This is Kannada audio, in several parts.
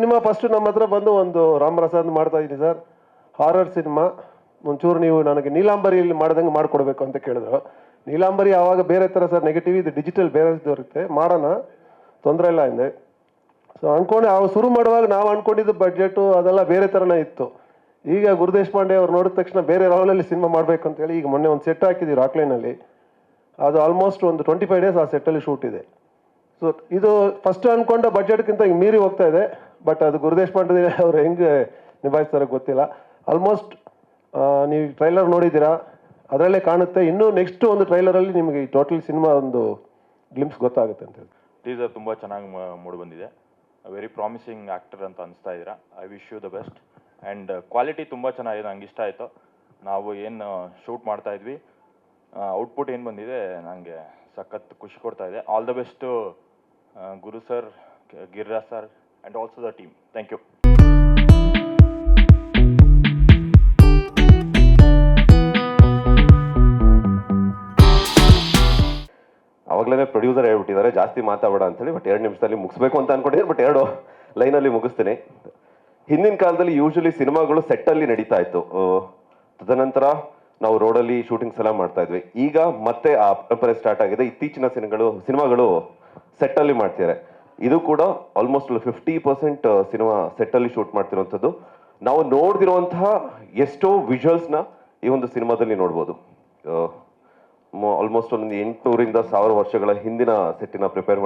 ಸಿನಿಮಾ ಫಸ್ಟ್ ನಮ್ಮ ಹತ್ರ ಬಂದು ಒಂದು ರಾಮರಸಾದ್ ಮಾಡ್ತಾ ಇದ್ದೀನಿ ಸರ್, ಹಾರರ್ ಸಿನಿಮಾ, ಒಂಚೂರು ನೀವು ನನಗೆ ನೀಲಾಂಬರಿಯಲ್ಲಿ ಮಾಡ್ದಂಗೆ ಮಾಡಿಕೊಡ್ಬೇಕು ಅಂತ ಕೇಳಿದ್ರು. ನೀಲಾಂಬರಿ ಆವಾಗ ಬೇರೆ ಥರ ಸರ್, ನೆಗೆಟಿವ್, ಇದು ಡಿಜಿಟಲ್ ಬೇರೆ ಬರುತ್ತೆ, ಮಾಡೋಣ ತೊಂದರೆ ಇಲ್ಲ ಹಿಂದೆ. ಸೊ ಅಂದ್ಕೊಂಡು ಅವು ಶುರು ಮಾಡುವಾಗ ನಾವು ಅಂದ್ಕೊಂಡಿದ್ದು ಬಡ್ಜೆಟು ಅದೆಲ್ಲ ಬೇರೆ ಥರನೇ ಇತ್ತು. ಈಗ ಗುರುದೇಶ್ ಪಾಂಡೆ ಅವ್ರು ನೋಡಿದ ತಕ್ಷಣ ಬೇರೆ ಲೆವೆಲಲ್ಲಿ ಸಿನಿಮಾ ಮಾಡಬೇಕು ಅಂತೇಳಿ ಈಗ ಮೊನ್ನೆ ಒಂದು ಸೆಟ್ ಹಾಕಿದ್ದೀವಿ ರಾಕ್ಲೈನಲ್ಲಿ. ಅದು ಆಲ್ಮೋಸ್ಟ್ ಒಂದು 25 ಡೇಸ್ ಆ ಸೆಟ್ಟಲ್ಲಿ ಶೂಟ್ ಇದೆ. ಸೊ ಇದು ಫಸ್ಟ್ ಅಂದ್ಕೊಂಡ ಬಡ್ಜೆಟ್ಗಿಂತ ಈಗ ಮೀರಿ ಹೋಗ್ತಾ ಇದೆ. ಬಟ್ ಅದು ಗುರುದೇಶ್ ಪಾಂಡೆ ಅವರು ಹೆಂಗೆ ನಿಭಾಯಿಸ್ತಾರೆ ಗೊತ್ತಿಲ್ಲ. ಆಲ್ಮೋಸ್ಟ್ ನೀವು ಟ್ರೈಲರ್ ನೋಡಿದ್ದೀರಾ, ಅದರಲ್ಲೇ ಕಾಣುತ್ತೆ. ಇನ್ನೂ ನೆಕ್ಸ್ಟ್ ಒಂದು ಟ್ರೈಲರಲ್ಲಿ ನಿಮಗೆ ಈ ಟೋಟಲ್ ಸಿನಿಮಾ ಒಂದು ಗ್ಲಿಮ್ಸ್ ಗೊತ್ತಾಗುತ್ತೆ ಅಂತ ಹೇಳಿ. ಟೀಸರ್ ತುಂಬ ಚೆನ್ನಾಗಿ ಮೂಡಿ ಬಂದಿದೆ. ವೆರಿ ಪ್ರಾಮಿಸಿಂಗ್ ಆ್ಯಕ್ಟರ್ ಅಂತ ಅನಿಸ್ತಾ ಇದ್ದೀರಾ. I wish you the best. And quality ತುಂಬ ಚೆನ್ನಾಗಿದೆ, ನಂಗೆ ಇಷ್ಟ ಆಯಿತು. ನಾವು ಏನು ಶೂಟ್ ಮಾಡ್ತಾ ಇದ್ವಿ, ಔಟ್ಪುಟ್ ಏನು ಬಂದಿದೆ ನನಗೆ ಸಖತ್ ಖುಷಿ ಕೊಡ್ತಾ ಇದೆ. All the best Guru sir, Giriraj sir and also the team. Thank you. ಅವಾಗಲೇ ಪ್ರೊಡ್ಯೂಸರ್ ಹೇಳ್ಬಿಟ್ಟಿದ್ದಾರೆ ಜಾಸ್ತಿ ಮಾತಾಡಬೇಡ ಅಂತೇಳಿ. ಬಟ್ 2 ನಿಮಿಷದಲ್ಲಿ ಮುಗಿಸ್ಬೇಕು ಅಂತ ಅನ್ಕೊಂಡಿದ್ದೀನಿ. ಬಟ್ 2 ಲೈನಲ್ಲಿ ಮುಗಿಸ್ತೀನಿ. ಹಿಂದಿನ ಕಾಲದಲ್ಲಿ ಯೂಶಲಿ ಸಿನಿಮಾಗಳು ಸೆಟ್ಟಲ್ಲಿ ನಡೀತಾ ಇತ್ತು. ತದನಂತರ ನಾವು ರೋಡಲ್ಲಿ ಶೂಟಿಂಗ್ಸ್ ಎಲ್ಲ ಮಾಡ್ತಾ ಇದ್ವಿ. ಈಗ ಮತ್ತೆ ಆ ಪರಂಪರೆ ಸ್ಟಾರ್ಟ್ ಆಗಿದೆ. ಇತ್ತೀಚಿನ ಸಿನಿಮಾಗಳು ಸೆಟ್ಟಲ್ಲಿ ಮಾಡ್ತಿದ್ದಾರೆ. ಇದು ಕೂಡ ಆಲ್ಮೋಸ್ಟ್ 50% ಸಿನಿಮಾ ಸೆಟ್ಟಲ್ಲಿ ಶೂಟ್ ಮಾಡ್ತಿರುವಂಥದ್ದು. ನಾವು ನೋಡ್ದಿರುವಂತಹ ಎಷ್ಟೋ ವಿಜುವಲ್ಸ್ನ ಈ ಒಂದು ಸಿನಿಮಾದಲ್ಲಿ ನೋಡ್ಬೋದು. ಆಲ್ಮೋಸ್ಟ್ ಒಂದು 800ರಿಂದ 1000 ವರ್ಷಗಳ ಹಿಂದಿನ ಸೆಟ್ಟಿನ ಪ್ರಿಪೇರ್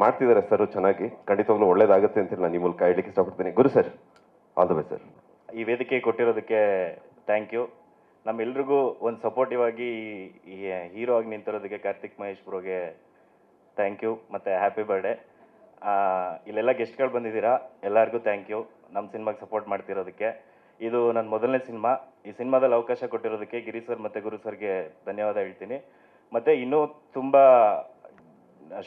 ಮಾಡ್ತಿದ್ದಾರೆ ಸರ್ ಚೆನ್ನಾಗಿ. ಖಂಡಿತವಾಗ್ಲೂ ಒಳ್ಳೇದಾಗುತ್ತೆ ಅಂತ ನಾನು ಈ ಮೂಲಕ ಹೇಳಲಿಕ್ಕೆ ಇಷ್ಟಪಡ್ತೀನಿ. Guru sir, all the best sir. ಈ ವೇದಿಕೆ ಕೊಟ್ಟಿರೋದಕ್ಕೆ ಥ್ಯಾಂಕ್ ಯು. ನಮ್ಮೆಲ್ರಿಗೂ ಒಂದು ಸಪೋರ್ಟಿವ್ ಆಗಿ ಈ ಹೀರೋ ಆಗಿ ನಿಂತಿರೋದಕ್ಕೆ ಕಾರ್ತಿಕ್ ಮಹೇಶ್ ಬ್ರೋಗೆ ಥ್ಯಾಂಕ್ ಯು ಮತ್ತು ಹ್ಯಾಪಿ ಬರ್ಡೇ. ಇಲ್ಲೆಲ್ಲ ಗೆಸ್ಟ್ಗಳು ಬಂದಿದ್ದೀರಾ, ಎಲ್ಲರಿಗೂ ಥ್ಯಾಂಕ್ ಯು ನಮ್ಮ ಸಿನಿಮಾಗೆ ಸಪೋರ್ಟ್ ಮಾಡ್ತಿರೋದಕ್ಕೆ. ಇದು ನನ್ನ ಮೊದಲನೇ ಸಿನಿಮಾ. ಈ ಸಿನಿಮಾದಲ್ಲಿ ಅವಕಾಶ ಕೊಟ್ಟಿರೋದಕ್ಕೆ ಗಿರಿ ಸರ್ ಮತ್ತು ಗುರು ಸರ್ಗೆ ಧನ್ಯವಾದ ಹೇಳ್ತೀನಿ. ಮತ್ತು ಇನ್ನೂ ತುಂಬ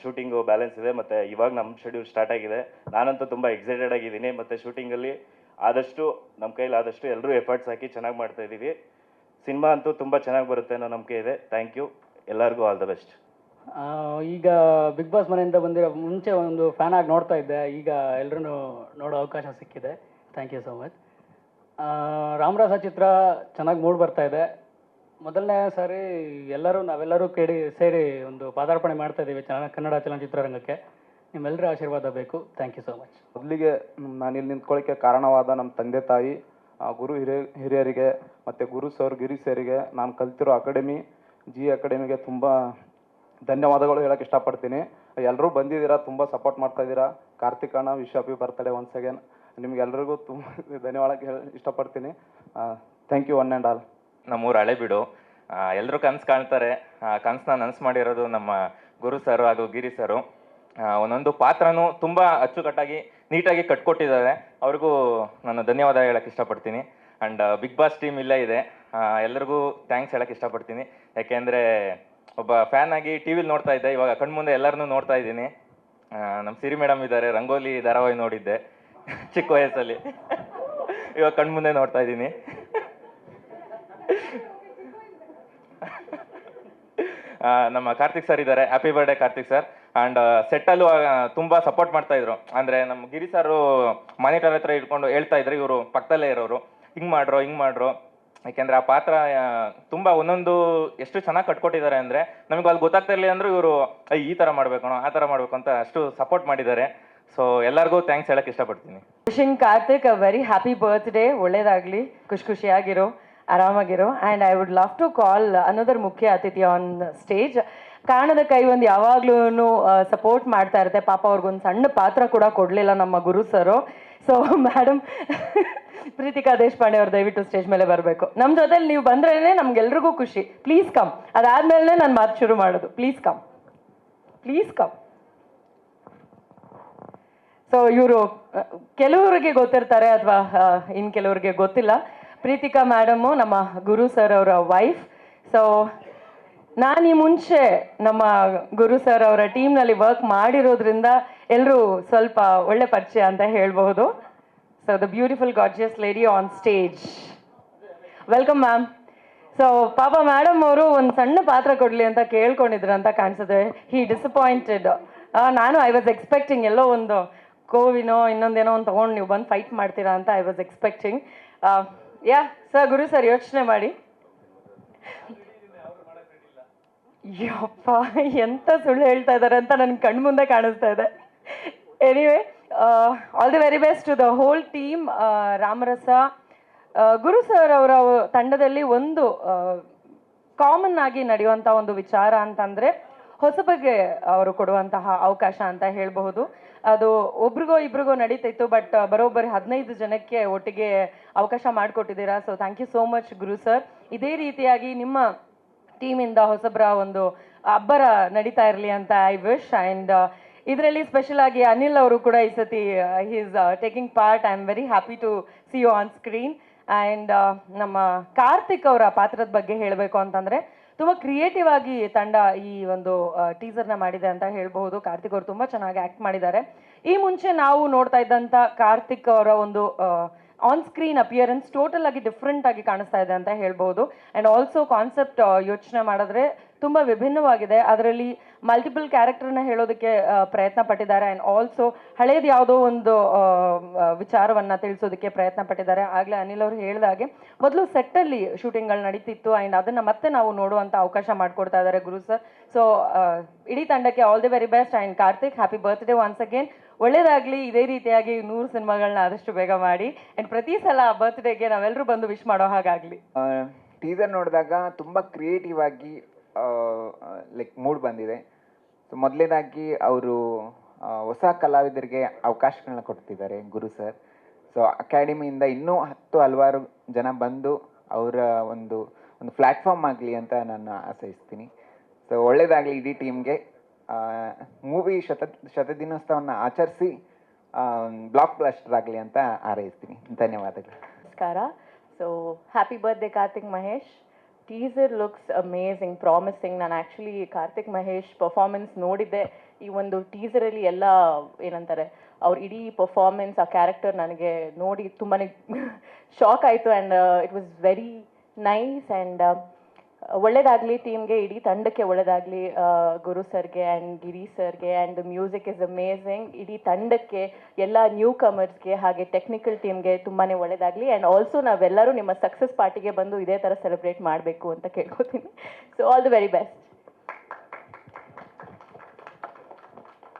ಶೂಟಿಂಗು ಬ್ಯಾಲೆನ್ಸ್ ಇದೆ ಮತ್ತು ಇವಾಗ ನಮ್ಮ ಶೆಡ್ಯೂಲ್ ಸ್ಟಾರ್ಟ್ ಆಗಿದೆ. ನಾನಂತೂ ತುಂಬ ಎಕ್ಸೈಟೆಡ್ ಆಗಿದ್ದೀನಿ. ಮತ್ತು ಶೂಟಿಂಗಲ್ಲಿ ಆದಷ್ಟು ನಮ್ಮ ಕೈಲಿ ಆದಷ್ಟು ಎಲ್ಲರೂ ಎಫರ್ಟ್ಸ್ ಹಾಕಿ ಚೆನ್ನಾಗಿ ಮಾಡ್ತಾಯಿದ್ದೀವಿ. ಸಿನಿಮಾ ಅಂತೂ ತುಂಬ ಚೆನ್ನಾಗಿ ಬರುತ್ತೆ ಅನ್ನೋ ನಂಬಿಕೆ ಇದೆ. ಥ್ಯಾಂಕ್ ಯು, ಎಲ್ಲರಿಗೂ ಆಲ್ ದ ಬೆಸ್ಟ್. ಈಗ ಬಿಗ್ ಬಾಸ್ ಮನೆಯಿಂದ ಬಂದಿರೋ ಮುಂಚೆ ಒಂದು ಫ್ಯಾನ್ ಆಗಿ ನೋಡ್ತಾ ಇದ್ದೆ. ಈಗ ಎಲ್ಲರೂ ನೋಡೋ ಅವಕಾಶ ಸಿಕ್ಕಿದೆ. Thank you so much. Ramarasa ಚಿತ್ರ ಚೆನ್ನಾಗಿ ಮೂಡ್ ಬರ್ತಾ ಇದೆ. ಮೊದಲನೇ ಸಾರಿ ನಾವೆಲ್ಲರೂ ಸೇರಿ ಒಂದು ಪಾದಾರ್ಪಣೆ ಮಾಡ್ತಾ ಇದ್ದೀವಿ ಕನ್ನಡ ಚಲನಚಿತ್ರರಂಗಕ್ಕೆ. ನಿಮ್ಮೆಲ್ಲರ ಆಶೀರ್ವಾದ ಬೇಕು. Thank you so much. ಮೊದಲಿಗೆ ನಾನು ಇಲ್ಲಿ ನಿಂತ್ಕೊಳ್ಳೋಕ್ಕೆ ಕಾರಣವಾದ ನಮ್ಮ ತಂದೆ ತಾಯಿ, ಗುರು ಹಿರಿಯರಿಗೆ ಮತ್ತು ಗುರು ಸರ್, ಗಿರಿ ಸರಿಗೆ, ನಾನು ಕಲ್ತಿರೋ ಅಕಾಡೆಮಿ ಜಿ ಅಕಾಡೆಮಿಗೆ ತುಂಬ ಧನ್ಯವಾದಗಳು ಹೇಳೋಕ್ಕೆ ಇಷ್ಟಪಡ್ತೀನಿ. ಎಲ್ಲರೂ ಬಂದಿದ್ದೀರಾ, ತುಂಬ ಸಪೋರ್ಟ್ ಮಾಡ್ತಾಯಿದ್ದೀರಾ. ಕಾರ್ತಿಕ್ ಅಣ್ಣ, wish happy birthday once again. ನಿಮಗೆಲ್ರಿಗೂ ತುಂಬ ಧನ್ಯವಾದ ಇಷ್ಟಪಡ್ತೀನಿ. Thank you one and all. ನಮ್ಮೂರು ಹಳೆಬೀಡು. ಎಲ್ಲರೂ ಕನಸು ಕಾಣ್ತಾರೆ. ಕನಸನ್ನ ನನಸು ಮಾಡಿರೋದು ನಮ್ಮ ಗುರು ಸರು ಹಾಗೂ ಗಿರಿ ಸರು. ಒಂದೊಂದು ಪಾತ್ರನೂ ತುಂಬ ಅಚ್ಚುಕಟ್ಟಾಗಿ ನೀಟಾಗಿ ಕಟ್ಕೊಟ್ಟಿದ್ದಾರೆ. ಅವ್ರಿಗೂ ನಾನು ಧನ್ಯವಾದ ಹೇಳಕ್ಕೆ ಇಷ್ಟಪಡ್ತೀನಿ. ಆ್ಯಂಡ್ ಬಿಗ್ ಬಾಸ್ ಟೀಮ್ ಇಲ್ಲೇ ಇದೆ. ಎಲ್ಲರಿಗೂ ಥ್ಯಾಂಕ್ಸ್ ಹೇಳಕ್ಕೆ ಇಷ್ಟಪಡ್ತೀನಿ. ಯಾಕೆಂದರೆ ಒಬ್ಬ ಫ್ಯಾನ್ ಆಗಿ ಟಿ ವಿಲಿ ನೋಡ್ತಾ ಇದ್ದೆ, ಇವಾಗ ಕಣ್ಮುಂದೆ ಎಲ್ಲರನ್ನೂ ನೋಡ್ತಾ ಇದ್ದೀನಿ. ನಮ್ಮ ಸಿರಿ ಮೇಡಮ್ ಇದ್ದಾರೆ, ರಂಗೋಲಿ ಧಾರಾವಾಹಿ ನೋಡಿದ್ದೆ ಚಿಕ್ಕ ವಯಸ್ಸಲ್ಲಿ. ಇವಾಗ ಕಣ್ಮುಂದೆ ನೋಡ್ತಾ ಇದ್ದೀನಿ. ನಮ್ಮ ಕಾರ್ತಿಕ್ ಸರ್ ಇದ್ದಾರೆ. Happy birthday Karthik sir. And ಸೆಟ್ಟಲ್ಲೂ ತುಂಬ ಸಪೋರ್ಟ್ ಮಾಡ್ತಾ ಇದ್ರು. ಅಂದರೆ ನಮ್ಮ ಗಿರಿ ಸರು ಮಾನಿಟರ್ ಹತ್ರ ಇಟ್ಕೊಂಡು ಹೇಳ್ತಾ ಇದ್ರು, ಇವರು ಪಕ್ಕದಲ್ಲೇ ಇರೋರು, ಹಿಂಗೆ ಮಾಡ್ರು. ಯಾಕೆಂದರೆ ಆ ಪಾತ್ರ ತುಂಬ ಒಂದೊಂದು ಎಷ್ಟು ಚೆನ್ನಾಗಿ ಕಟ್ಕೊಟ್ಟಿದ್ದಾರೆ ಅಂದರೆ ನಮಗೆ ಅಲ್ಲಿ ಗೊತ್ತಾಗ್ತಾ ಇರಲಿ ಅಂದರೂ ಇವರು ಈ ಥರ ಮಾಡಬೇಕಣೋ ಆ ಥರ ಮಾಡಬೇಕು ಅಂತ ಅಷ್ಟು ಸಪೋರ್ಟ್ ಮಾಡಿದ್ದಾರೆ. ಸೊ ಎಲ್ಲರಿಗೂ ಥ್ಯಾಂಕ್ಸ್ ಹೇಳಕ್ಕೆ ಇಷ್ಟಪಡ್ತೀನಿ. Wishing Karthik a very happy birthday. ಒಳ್ಳೇದಾಗಲಿ, ಖುಷಿಯಾಗಿರೋ, ಆರಾಮಾಗಿರೋ. And I would love to call another ಮುಖ್ಯ ಅತಿಥಿ ಆನ್ ಸ್ಟೇಜ್. ಕಾಣದ ಕೈ ಒಂದು ಯಾವಾಗ್ಲೂ ಸಪೋರ್ಟ್ ಮಾಡ್ತಾ ಇರುತ್ತೆ. ಪಾಪ ಅವ್ರಿಗೊಂದು ಸಣ್ಣ ಪಾತ್ರ ಕೂಡ ಕೊಡಲಿಲ್ಲ ನಮ್ಮ ಗುರು ಸರು. ಸೊ ಮೇಡಮ್ ಪ್ರೀತಿಕಾ ದೇಶಪಾಂಡೆ ಅವ್ರು ದಯವಿಟ್ಟು ಸ್ಟೇಜ್ ಮೇಲೆ ಬರಬೇಕು. ನಮ್ಮ ಜೊತೆಲಿ ನೀವು ಬಂದ್ರೇ ನಮ್ಗೆಲ್ರಿಗೂ ಖುಷಿ. Please come. ಅದಾದ್ಮೇಲೆ ನಾನು ಮಾತು ಶುರು ಮಾಡೋದು. Please come. ಸೊ ಇವರು ಕೆಲವರಿಗೆ ಗೊತ್ತಿರ್ತಾರೆ ಅಥವಾ ಇನ್ನು ಕೆಲವರಿಗೆ ಗೊತ್ತಿಲ್ಲ. ಪ್ರೀತಿಕಾ ಮೇಡಮು ನಮ್ಮ ಗುರು ಸರ್ ಅವರ ವೈಫ್. ಸೊ ನಾನು ಈ ಮುಂಚೆ ನಮ್ಮ ಗುರು ಸರ್ ಅವರ ಟೀಮ್ನಲ್ಲಿ ವರ್ಕ್ ಮಾಡಿರೋದ್ರಿಂದ ಎಲ್ಲರೂ ಸ್ವಲ್ಪ ಒಳ್ಳೆ ಪರಿಚಯ ಅಂತ ಹೇಳ್ಬಹುದು. So the beautiful gorgeous lady on stage, welcome ma'am. So ಪಾಪ ಮೇಡಮ್ ಅವರು ಒಂದು ಸಣ್ಣ ಪಾತ್ರ ಕೊಡಲಿ ಅಂತ ಕೇಳ್ಕೊಂಡಿದ್ರು ಅಂತ ಕಾಣಿಸುತ್ತೆ. ಹಿ ಡಿಸಪಾಯಿಂಟೆಡ್. ನಾನು ಐ ವಾಸ್ ಎಕ್ಸ್ಪೆಕ್ಟಿಂಗ್ ಎಲ್ಲೋ ಒಂದು ಕೋವಿನೋ ಇನ್ನೊಂದೇನೋ ಒಂದು ತೊಗೊಂಡು ನೀವು ಬಂದು ಫೈಟ್ ಮಾಡ್ತೀರಾ ಅಂತ I was expecting. Yeah sir, Guru sir ಯೋಚನೆ ಮಾಡಿ. ಯಪ್ಪ, ಎಂತ ಸುಳ್ಳು ಹೇಳ್ತಾ ಇದ್ದಾರೆ ಅಂತ ನನ್ನ ಕಣ್ಣು ಮುಂದೆ ಕಾಣಿಸ್ತಾ ಇದೆ. Anyway, all the very best to the whole team. Ramarasa Guru sir ಅವರ ತಂಡದಲ್ಲಿ ಒಂದು ಕಾಮನ್ ಆಗಿ ನಡೆಯುವಂಥ ಒಂದು ವಿಚಾರ ಅಂತಂದರೆ ಹೊಸಬಗೆ ಅವರು ಕೊಡುವಂತಹ ಅವಕಾಶ ಅಂತ ಹೇಳಬಹುದು. ಅದು ಒಬ್ರಿಗೋ ಇಬ್ರಿಗೋ ನಡೀತಿತ್ತು, ಬಟ್ ಬರೋಬ್ಬರಿ 15 ಜನಕ್ಕೆ ಒಟ್ಟಿಗೆ ಅವಕಾಶ ಮಾಡಿಕೊಟ್ಟಿದ್ದೀರಾ. So thank you so much Guru sir. ಇದೇ ರೀತಿಯಾಗಿ ನಿಮ್ಮ ಟೀಮಿಂದ ಹೊಸಬ್ರ ಒಂದು ಅಬ್ಬರ ನಡೀತಾ ಇರಲಿ ಅಂತ ಐ ವಿಶ್. ಆ್ಯಂಡ್ ಇದರಲ್ಲಿ ಸ್ಪೆಷಲ್ ಆಗಿ ಅನಿಲ್ ಅವರು ಕೂಡ ಈ ಸತಿ he is taking part. I am very happy to see you on screen. And ನಮ್ಮ ಕಾರ್ತಿಕ್ ಅವರ ಪಾತ್ರದ ಬಗ್ಗೆ ಹೇಳಬೇಕು ಅಂತಂದರೆ ತುಂಬ ಕ್ರಿಯೇಟಿವ್ ಆಗಿ ತಂಡ ಈ ಒಂದು ಟೀಸರ್ನ ಮಾಡಿದೆ ಅಂತ ಹೇಳ್ಬಹುದು. ಕಾರ್ತಿಕ್ ಅವರು ತುಂಬ ಚೆನ್ನಾಗಿ ಆ್ಯಕ್ಟ್ ಮಾಡಿದ್ದಾರೆ. ಈ ಮುಂಚೆ ನಾವು ನೋಡ್ತಾ ಇದ್ದಂಥ ಕಾರ್ತಿಕ್ ಅವರ ಒಂದು ಆನ್ ಸ್ಕ್ರೀನ್ ಅಪಿಯರೆನ್ಸ್ ಟೋಟಲ್ ಆಗಿ ಡಿಫ್ರೆಂಟ್ ಆಗಿ ಕಾಣಿಸ್ತಾ ಇದೆ ಅಂತ ಹೇಳ್ಬೋದು. ಆ್ಯಂಡ್ ಆಲ್ಸೋ ಕಾನ್ಸೆಪ್ಟ್ ಯೋಚನೆ ಮಾಡಿದ್ರೆ ತುಂಬ ವಿಭಿನ್ನವಾಗಿದೆ. ಅದರಲ್ಲಿ ಮಲ್ಟಿಪಲ್ ಕ್ಯಾರೆಕ್ಟರ್ನ ಹೇಳೋದಕ್ಕೆ ಪ್ರಯತ್ನ ಪಟ್ಟಿದ್ದಾರೆ. ಆ್ಯಂಡ್ ಆಲ್ಸೋ ಹಳೇದು ಯಾವುದೋ ಒಂದು ವಿಚಾರವನ್ನು ತಿಳಿಸೋದಕ್ಕೆ ಪ್ರಯತ್ನ ಪಟ್ಟಿದ್ದಾರೆ. ಆಗಲೇ ಅನಿಲ್ ಅವರು ಹೇಳಿದಾಗೆ ಮೊದಲು ಸೆಟ್ಟಲ್ಲಿ ಶೂಟಿಂಗ್ಗಳು ನಡೀತಿತ್ತು, ಆ್ಯಂಡ್ ಅದನ್ನು ಮತ್ತೆ ನಾವು ನೋಡುವಂಥ ಅವಕಾಶ ಮಾಡಿಕೊಡ್ತಾ ಇದ್ದಾರೆ ಗುರು ಸರ್. ಸೊ ಇಡೀ ತಂಡಕ್ಕೆ all the very best. And Karthik, happy birthday once again. ಒಳ್ಳೇದಾಗಲಿ. ಇದೇ ರೀತಿಯಾಗಿ 100 ಸಿನಿಮಾಗಳನ್ನ ಆದಷ್ಟು ಬೇಗ ಮಾಡಿ. ಆ್ಯಂಡ್ ಪ್ರತಿ ಸಲ ಬರ್ತ್ಡೇಗೆ ನಾವೆಲ್ಲರೂ ಬಂದು ವಿಶ್ ಮಾಡೋ ಹಾಗಾಗಲಿ. ಟೀಸರ್ ನೋಡಿದಾಗ ತುಂಬ ಕ್ರಿಯೇಟಿವ್ ಆಗಿ ಲೈಕ್ ಮೂಡ್ ಬಂದಿದೆ. ಸೊ ಮೊದಲನೇದಾಗಿ ಅವರು ಹೊಸ ಕಲಾವಿದರಿಗೆ ಅವಕಾಶಗಳನ್ನ ಕೊಡ್ತಿದ್ದಾರೆ ಗುರು ಸರ್. ಸೊ ಅಕಾಡೆಮಿಯಿಂದ ಇನ್ನೂ ಹಲವಾರು ಜನ ಬಂದು ಅವರ ಒಂದು ಪ್ಲ್ಯಾಟ್ಫಾರ್ಮ್ ಆಗಲಿ ಅಂತ ನಾನು ಆಶಯಿಸ್ತೀನಿ. ಸೊ ಒಳ್ಳೆಯದಾಗಲಿ ಇಡೀ ಟೀಮ್ಗೆ. ಮೂವಿ ಶತದಿನೋತ್ಸವವನ್ನು ಆಚರಿಸಿ ಬ್ಲಾಕ್ ಬ್ಲಾಸ್ಟರ್ ಆಗಲಿ ಅಂತ ಹಾರೈಸ್ತೀನಿ. ಧನ್ಯವಾದಗಳು. ನಮಸ್ಕಾರ. So happy birthday Karthik Mahesh. Teaser looks amazing, promising. ನಾನು ಆ್ಯಕ್ಚುಲಿ ಕಾರ್ತಿಕ್ ಮಹೇಶ್ ಪರ್ಫಾರ್ಮೆನ್ಸ್ ನೋಡಿದ್ದೆ. ಈ ಒಂದು ಟೀಸರಲ್ಲಿ ಎಲ್ಲ ಏನಂತಾರೆ ಅವ್ರ ಇಡೀ ಪರ್ಫಾರ್ಮೆನ್ಸ್, ಆ ಕ್ಯಾರೆಕ್ಟರ್ ನನಗೆ ನೋಡಿ ತುಂಬಾ ಶಾಕ್ ಆಯಿತು. And it was very nice. And ಒಳ್ಳೇದಾಗಲಿ ಟೀಮ್ಗೆ, ಇಡೀ ತಂಡಕ್ಕೆ ಒಳ್ಳೇದಾಗಲಿ, ಗುರು ಸರ್ಗೆ ಆ್ಯಂಡ್ ಗಿರಿ ಸರ್ಗೆ. And music is amazing. ಇಡೀ ತಂಡಕ್ಕೆ, ಎಲ್ಲ ನ್ಯೂ ಕಮರ್ಸ್ಗೆ, ಹಾಗೆ ಟೆಕ್ನಿಕಲ್ ಟೀಮ್ಗೆ ತುಂಬಾ ಒಳ್ಳೇದಾಗಲಿ. ಆ್ಯಂಡ್ ಆಲ್ಸೋ ನಾವೆಲ್ಲರೂ ನಿಮ್ಮ ಸಕ್ಸಸ್ ಪಾರ್ಟಿಗೆ ಬಂದು ಇದೇ ಥರ ಸೆಲೆಬ್ರೇಟ್ ಮಾಡಬೇಕು ಅಂತ ಕೇಳ್ಕೊತೀನಿ. So all the very best.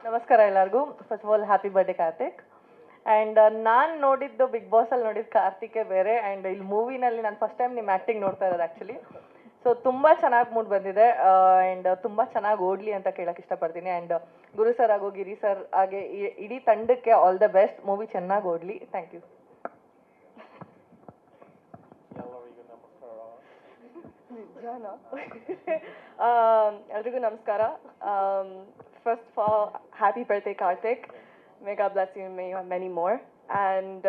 ನಮಸ್ಕಾರ ಎಲ್ಲರಿಗೂ. First of all happy birthday Karthik. And ನಾನು ನೋಡಿದ್ದು ಬಿಗ್ ಬಾಸಲ್ಲಿ ನೋಡಿದ್ದು ಕಾರ್ತಿಕೇ ಬೇರೆ. ಆ್ಯಂಡ್ ಇಲ್ಲಿ ಮೂವಿನಲ್ಲಿ ನಾನು ಫಸ್ಟ್ ಟೈಮ್ ನಿಮ್ಮ ಆ್ಯಕ್ಟಿಂಗ್ ನೋಡ್ತಾ ಇರೋದು ಆ್ಯಕ್ಚುಲಿ. ಸೊ ತುಂಬ ಚೆನ್ನಾಗಿ ಮೂಡ್ ಬಂದಿದೆ. ಆ್ಯಂಡ್ ತುಂಬ ಚೆನ್ನಾಗಿ ಓಡಲಿ ಅಂತ ಕೇಳೋಕ್ಕೆ ಇಷ್ಟಪಡ್ತೀನಿ. ಆ್ಯಂಡ್ ಗುರು ಸರ್ ಹಾಗೂ ಗಿರಿ ಸರ್ ಹಾಗೆ ಇಡೀ ತಂಡಕ್ಕೆ ಆಲ್ ದ ಬೆಸ್ಟ್. ಮೂವಿ ಚೆನ್ನಾಗಿ ಓಡಲಿ. Thank you. ಎಲ್ರಿಗೂ ನಮಸ್ಕಾರ. First of all happy birthday Karthik. May God bless you, may you have many more. And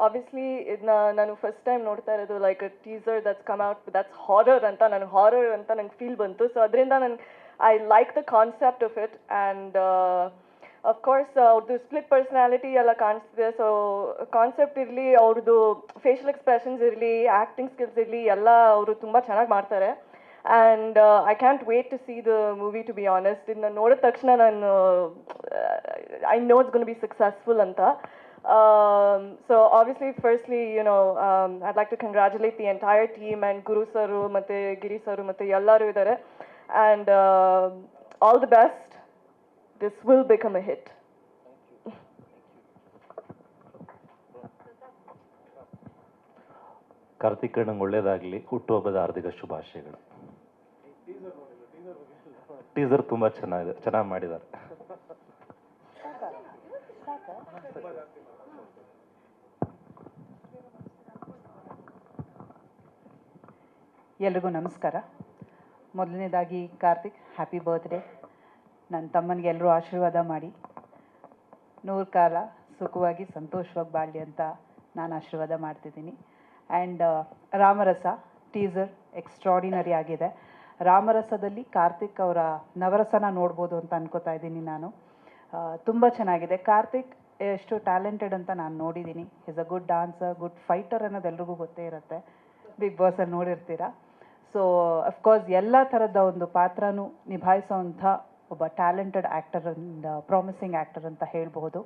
obviously ಇದನ್ನ ನಾನು ಫಸ್ಟ್ ಟೈಮ್ ನೋಡ್ತಾ ಇರೋದು like a teaser that's come out that's horror ಅಂತ. ನನಗೆ ಹಾರರ್ ಅಂತ ನಂಗೆ ಫೀಲ್ ಬಂತು. ಸೊ ಅದರಿಂದ ನನಗೆ I like the concept of it. And of course ಅವ್ರದ್ದು ಸ್ಪ್ಲಿಟ್ ಪರ್ಸ್ನಾಲಿಟಿ ಎಲ್ಲ ಕಾಣಿಸ್ತಿದೆ. ಸೊ ಕಾನ್ಸೆಪ್ಟ್ ಇರಲಿ, ಅವ್ರದ್ದು ಫೇಶಿಯಲ್ ಎಕ್ಸ್ಪ್ರೆಷನ್ಸ್ ಇರಲಿ, ಆ್ಯಕ್ಟಿಂಗ್ ಸ್ಕಿಲ್ಸ್ ಇರಲಿ, ಎಲ್ಲ ಅವರು ತುಂಬ ಚೆನ್ನಾಗಿ ಮಾಡ್ತಾರೆ. And I can't wait to see the movie to be honest. ಇದನ್ನ ನೋಡಿದ ತಕ್ಷಣ ನಾನು I know it's gonna be successful ಅಂತ. So obviously firstly I'd like to congratulate the entire team and Guru saru matte Giri saru matte ellaru idare, and all the best. This will become a hit. Karthik ಅಣ್ಣಂಗೆ ಒಳ್ಳೇದಾಗಲಿ. ಹುಟ್ಟುಹಬ್ಬದ ಹಾರ್ದಿಕ ಶುಭಾಶಯಗಳು. ಟೀಸರ್ ತುಂಬ ಚೆನ್ನಾಗಿ ಮಾಡಿದ್ದಾರೆ. ಎಲ್ರಿಗೂ ನಮಸ್ಕಾರ. ಮೊದಲನೇದಾಗಿ ಕಾರ್ತಿಕ್ ಹ್ಯಾಪಿ ಬರ್ತ್ಡೇ. ನನ್ನ ತಮ್ಮನಿಗೆ ಎಲ್ಲರೂ ಆಶೀರ್ವಾದ ಮಾಡಿ 100 ಕಾಲ ಸುಖವಾಗಿ ಸಂತೋಷವಾಗಿ ಬಾಳಲಿ ಅಂತ ನಾನು ಆಶೀರ್ವಾದ ಮಾಡ್ತಿದ್ದೀನಿ. ಆ್ಯಂಡ್ ರಾಮರಸ ಟೀಸರ್ ಎಕ್ಸ್ಟ್ರಾಡಿನರಿ ಆಗಿದೆ. ರಾಮರಸದಲ್ಲಿ ಕಾರ್ತಿಕ್ ಅವರ ನವರಸನ ನೋಡ್ಬೋದು ಅಂತ ಅನ್ಕೋತಾ ಇದ್ದೀನಿ ನಾನು. ತುಂಬ ಚೆನ್ನಾಗಿದೆ. ಕಾರ್ತಿಕ್ ಎಷ್ಟು ಟ್ಯಾಲೆಂಟೆಡ್ ಅಂತ ನಾನು ನೋಡಿದ್ದೀನಿ. Is a good dancer, good fighter ಅನ್ನೋದು ಎಲ್ರಿಗೂ ಗೊತ್ತೇ ಇರುತ್ತೆ. ಬಿಗ್ ಬಾಸಲ್ಲಿ ನೋಡಿರ್ತೀರ. ಸೊ ಅಫ್ಕೋರ್ಸ್ ಎಲ್ಲ ಥರದ ಒಂದು ಪಾತ್ರನೂ ನಿಭಾಯಿಸೋವಂಥ ಒಬ್ಬ talented actor and promising actor ಅಂತ ಹೇಳ್ಬೋದು.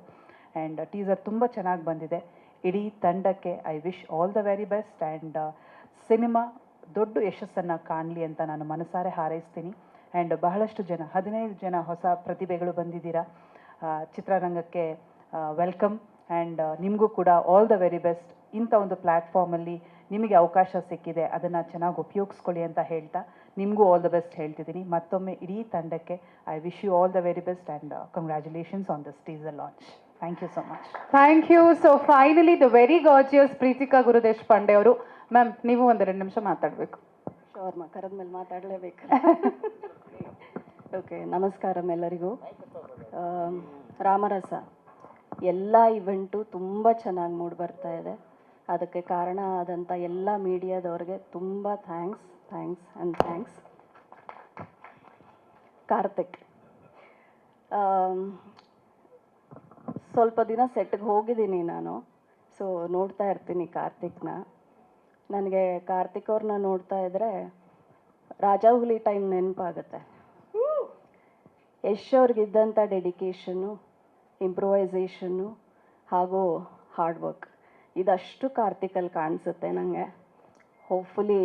ಆ್ಯಂಡ್ ಟೀಸರ್ ತುಂಬ ಚೆನ್ನಾಗಿ ಬಂದಿದೆ. ಇಡೀ ತಂಡಕ್ಕೆ I wish all the very best and cinema ದೊಡ್ಡ ಯಶಸ್ಸನ್ನು ಕಾಣಲಿ ಅಂತ ನಾನು ಮನಸಾರೆ ಹಾರೈಸ್ತೀನಿ. ಆ್ಯಂಡ್ ಬಹಳಷ್ಟು ಜನ 15 ಜನ ಹೊಸ ಪ್ರತಿಭೆಗಳು ಬಂದಿದ್ದೀರಾ ಚಿತ್ರರಂಗಕ್ಕೆ. ವೆಲ್ಕಮ್ ಆ್ಯಂಡ್ ನಿಮಗೂ ಕೂಡ ಆಲ್ ದ ವೆರಿ ಬೆಸ್ಟ್. ಇಂಥ ಒಂದು ಪ್ಲ್ಯಾಟ್ಫಾರ್ಮಲ್ಲಿ ನಿಮಗೆ ಅವಕಾಶ ಸಿಕ್ಕಿದೆ, ಅದನ್ನು ಚೆನ್ನಾಗಿ ಉಪಯೋಗಿಸ್ಕೊಳ್ಳಿ ಅಂತ ಹೇಳ್ತಾ ನಿಮಗೂ ಆಲ್ ದ ಬೆಸ್ಟ್ ಹೇಳ್ತಿದ್ದೀನಿ. ಮತ್ತೊಮ್ಮೆ ಇಡೀ ತಂಡಕ್ಕೆ I wish you all the very best and congratulations on this teaser launch. Thank you so much. Thank you. So finally the very gorgeous Preethika Gurudeshpande ಅವರು. ಮ್ಯಾಮ್, ನೀವು ಒಂದೆರಡು ನಿಮಿಷ ಮಾತಾಡಬೇಕು. ಶೋರ್ ಮಾ ಕರೆದ್ಮೇಲೆ ಮಾತಾಡಲೇಬೇಕು. ಓಕೆ, ನಮಸ್ಕಾರ ಎಲ್ಲರಿಗೂ. ರಾಮರಸ ಎಲ್ಲ ಇವೆಂಟು ತುಂಬ ಚೆನ್ನಾಗಿ ಮೂಡಿ ಬರ್ತಾ ಇದೆ. ಅದಕ್ಕೆ ಕಾರಣ ಆದಂಥ ಎಲ್ಲ ಮೀಡಿಯಾದವ್ರಿಗೆ ತುಂಬ ಥ್ಯಾಂಕ್ಸ್ ಆ್ಯಂಡ್ ಥ್ಯಾಂಕ್ಸ್. ಕಾರ್ತಿಕ್, ಸ್ವಲ್ಪ ದಿನ ಸೆಟ್ಗೆ ಹೋಗಿದ್ದೀನಿ ನಾನು, ಸೊ ನೋಡ್ತಾ ಇರ್ತೀನಿ ಕಾರ್ತಿಕ್ನ. ನನಗೆ ಕಾರ್ತಿಕ್ ಅವ್ರನ್ನ ನೋಡ್ತಾ ಇದ್ದರೆ ರಾಜಾಹುಲಿ ಟೈಮ್ ನೆನಪಾಗುತ್ತೆ. ಯಶ್ ಅವ್ರಿಗಿದ್ದಂಥ ಡೆಡಿಕೇಶನ್ನು, ಇಂಪ್ರೂವೈಸೇಷನ್ನು ಹಾಗೂ ಹಾರ್ಡ್ ವರ್ಕ್ ಇದಷ್ಟು ಕಾರ್ತಿಕಲ್ಲಿ ಕಾಣಿಸುತ್ತೆ ನನಗೆ. ಹೋಪ್ಫುಲಿ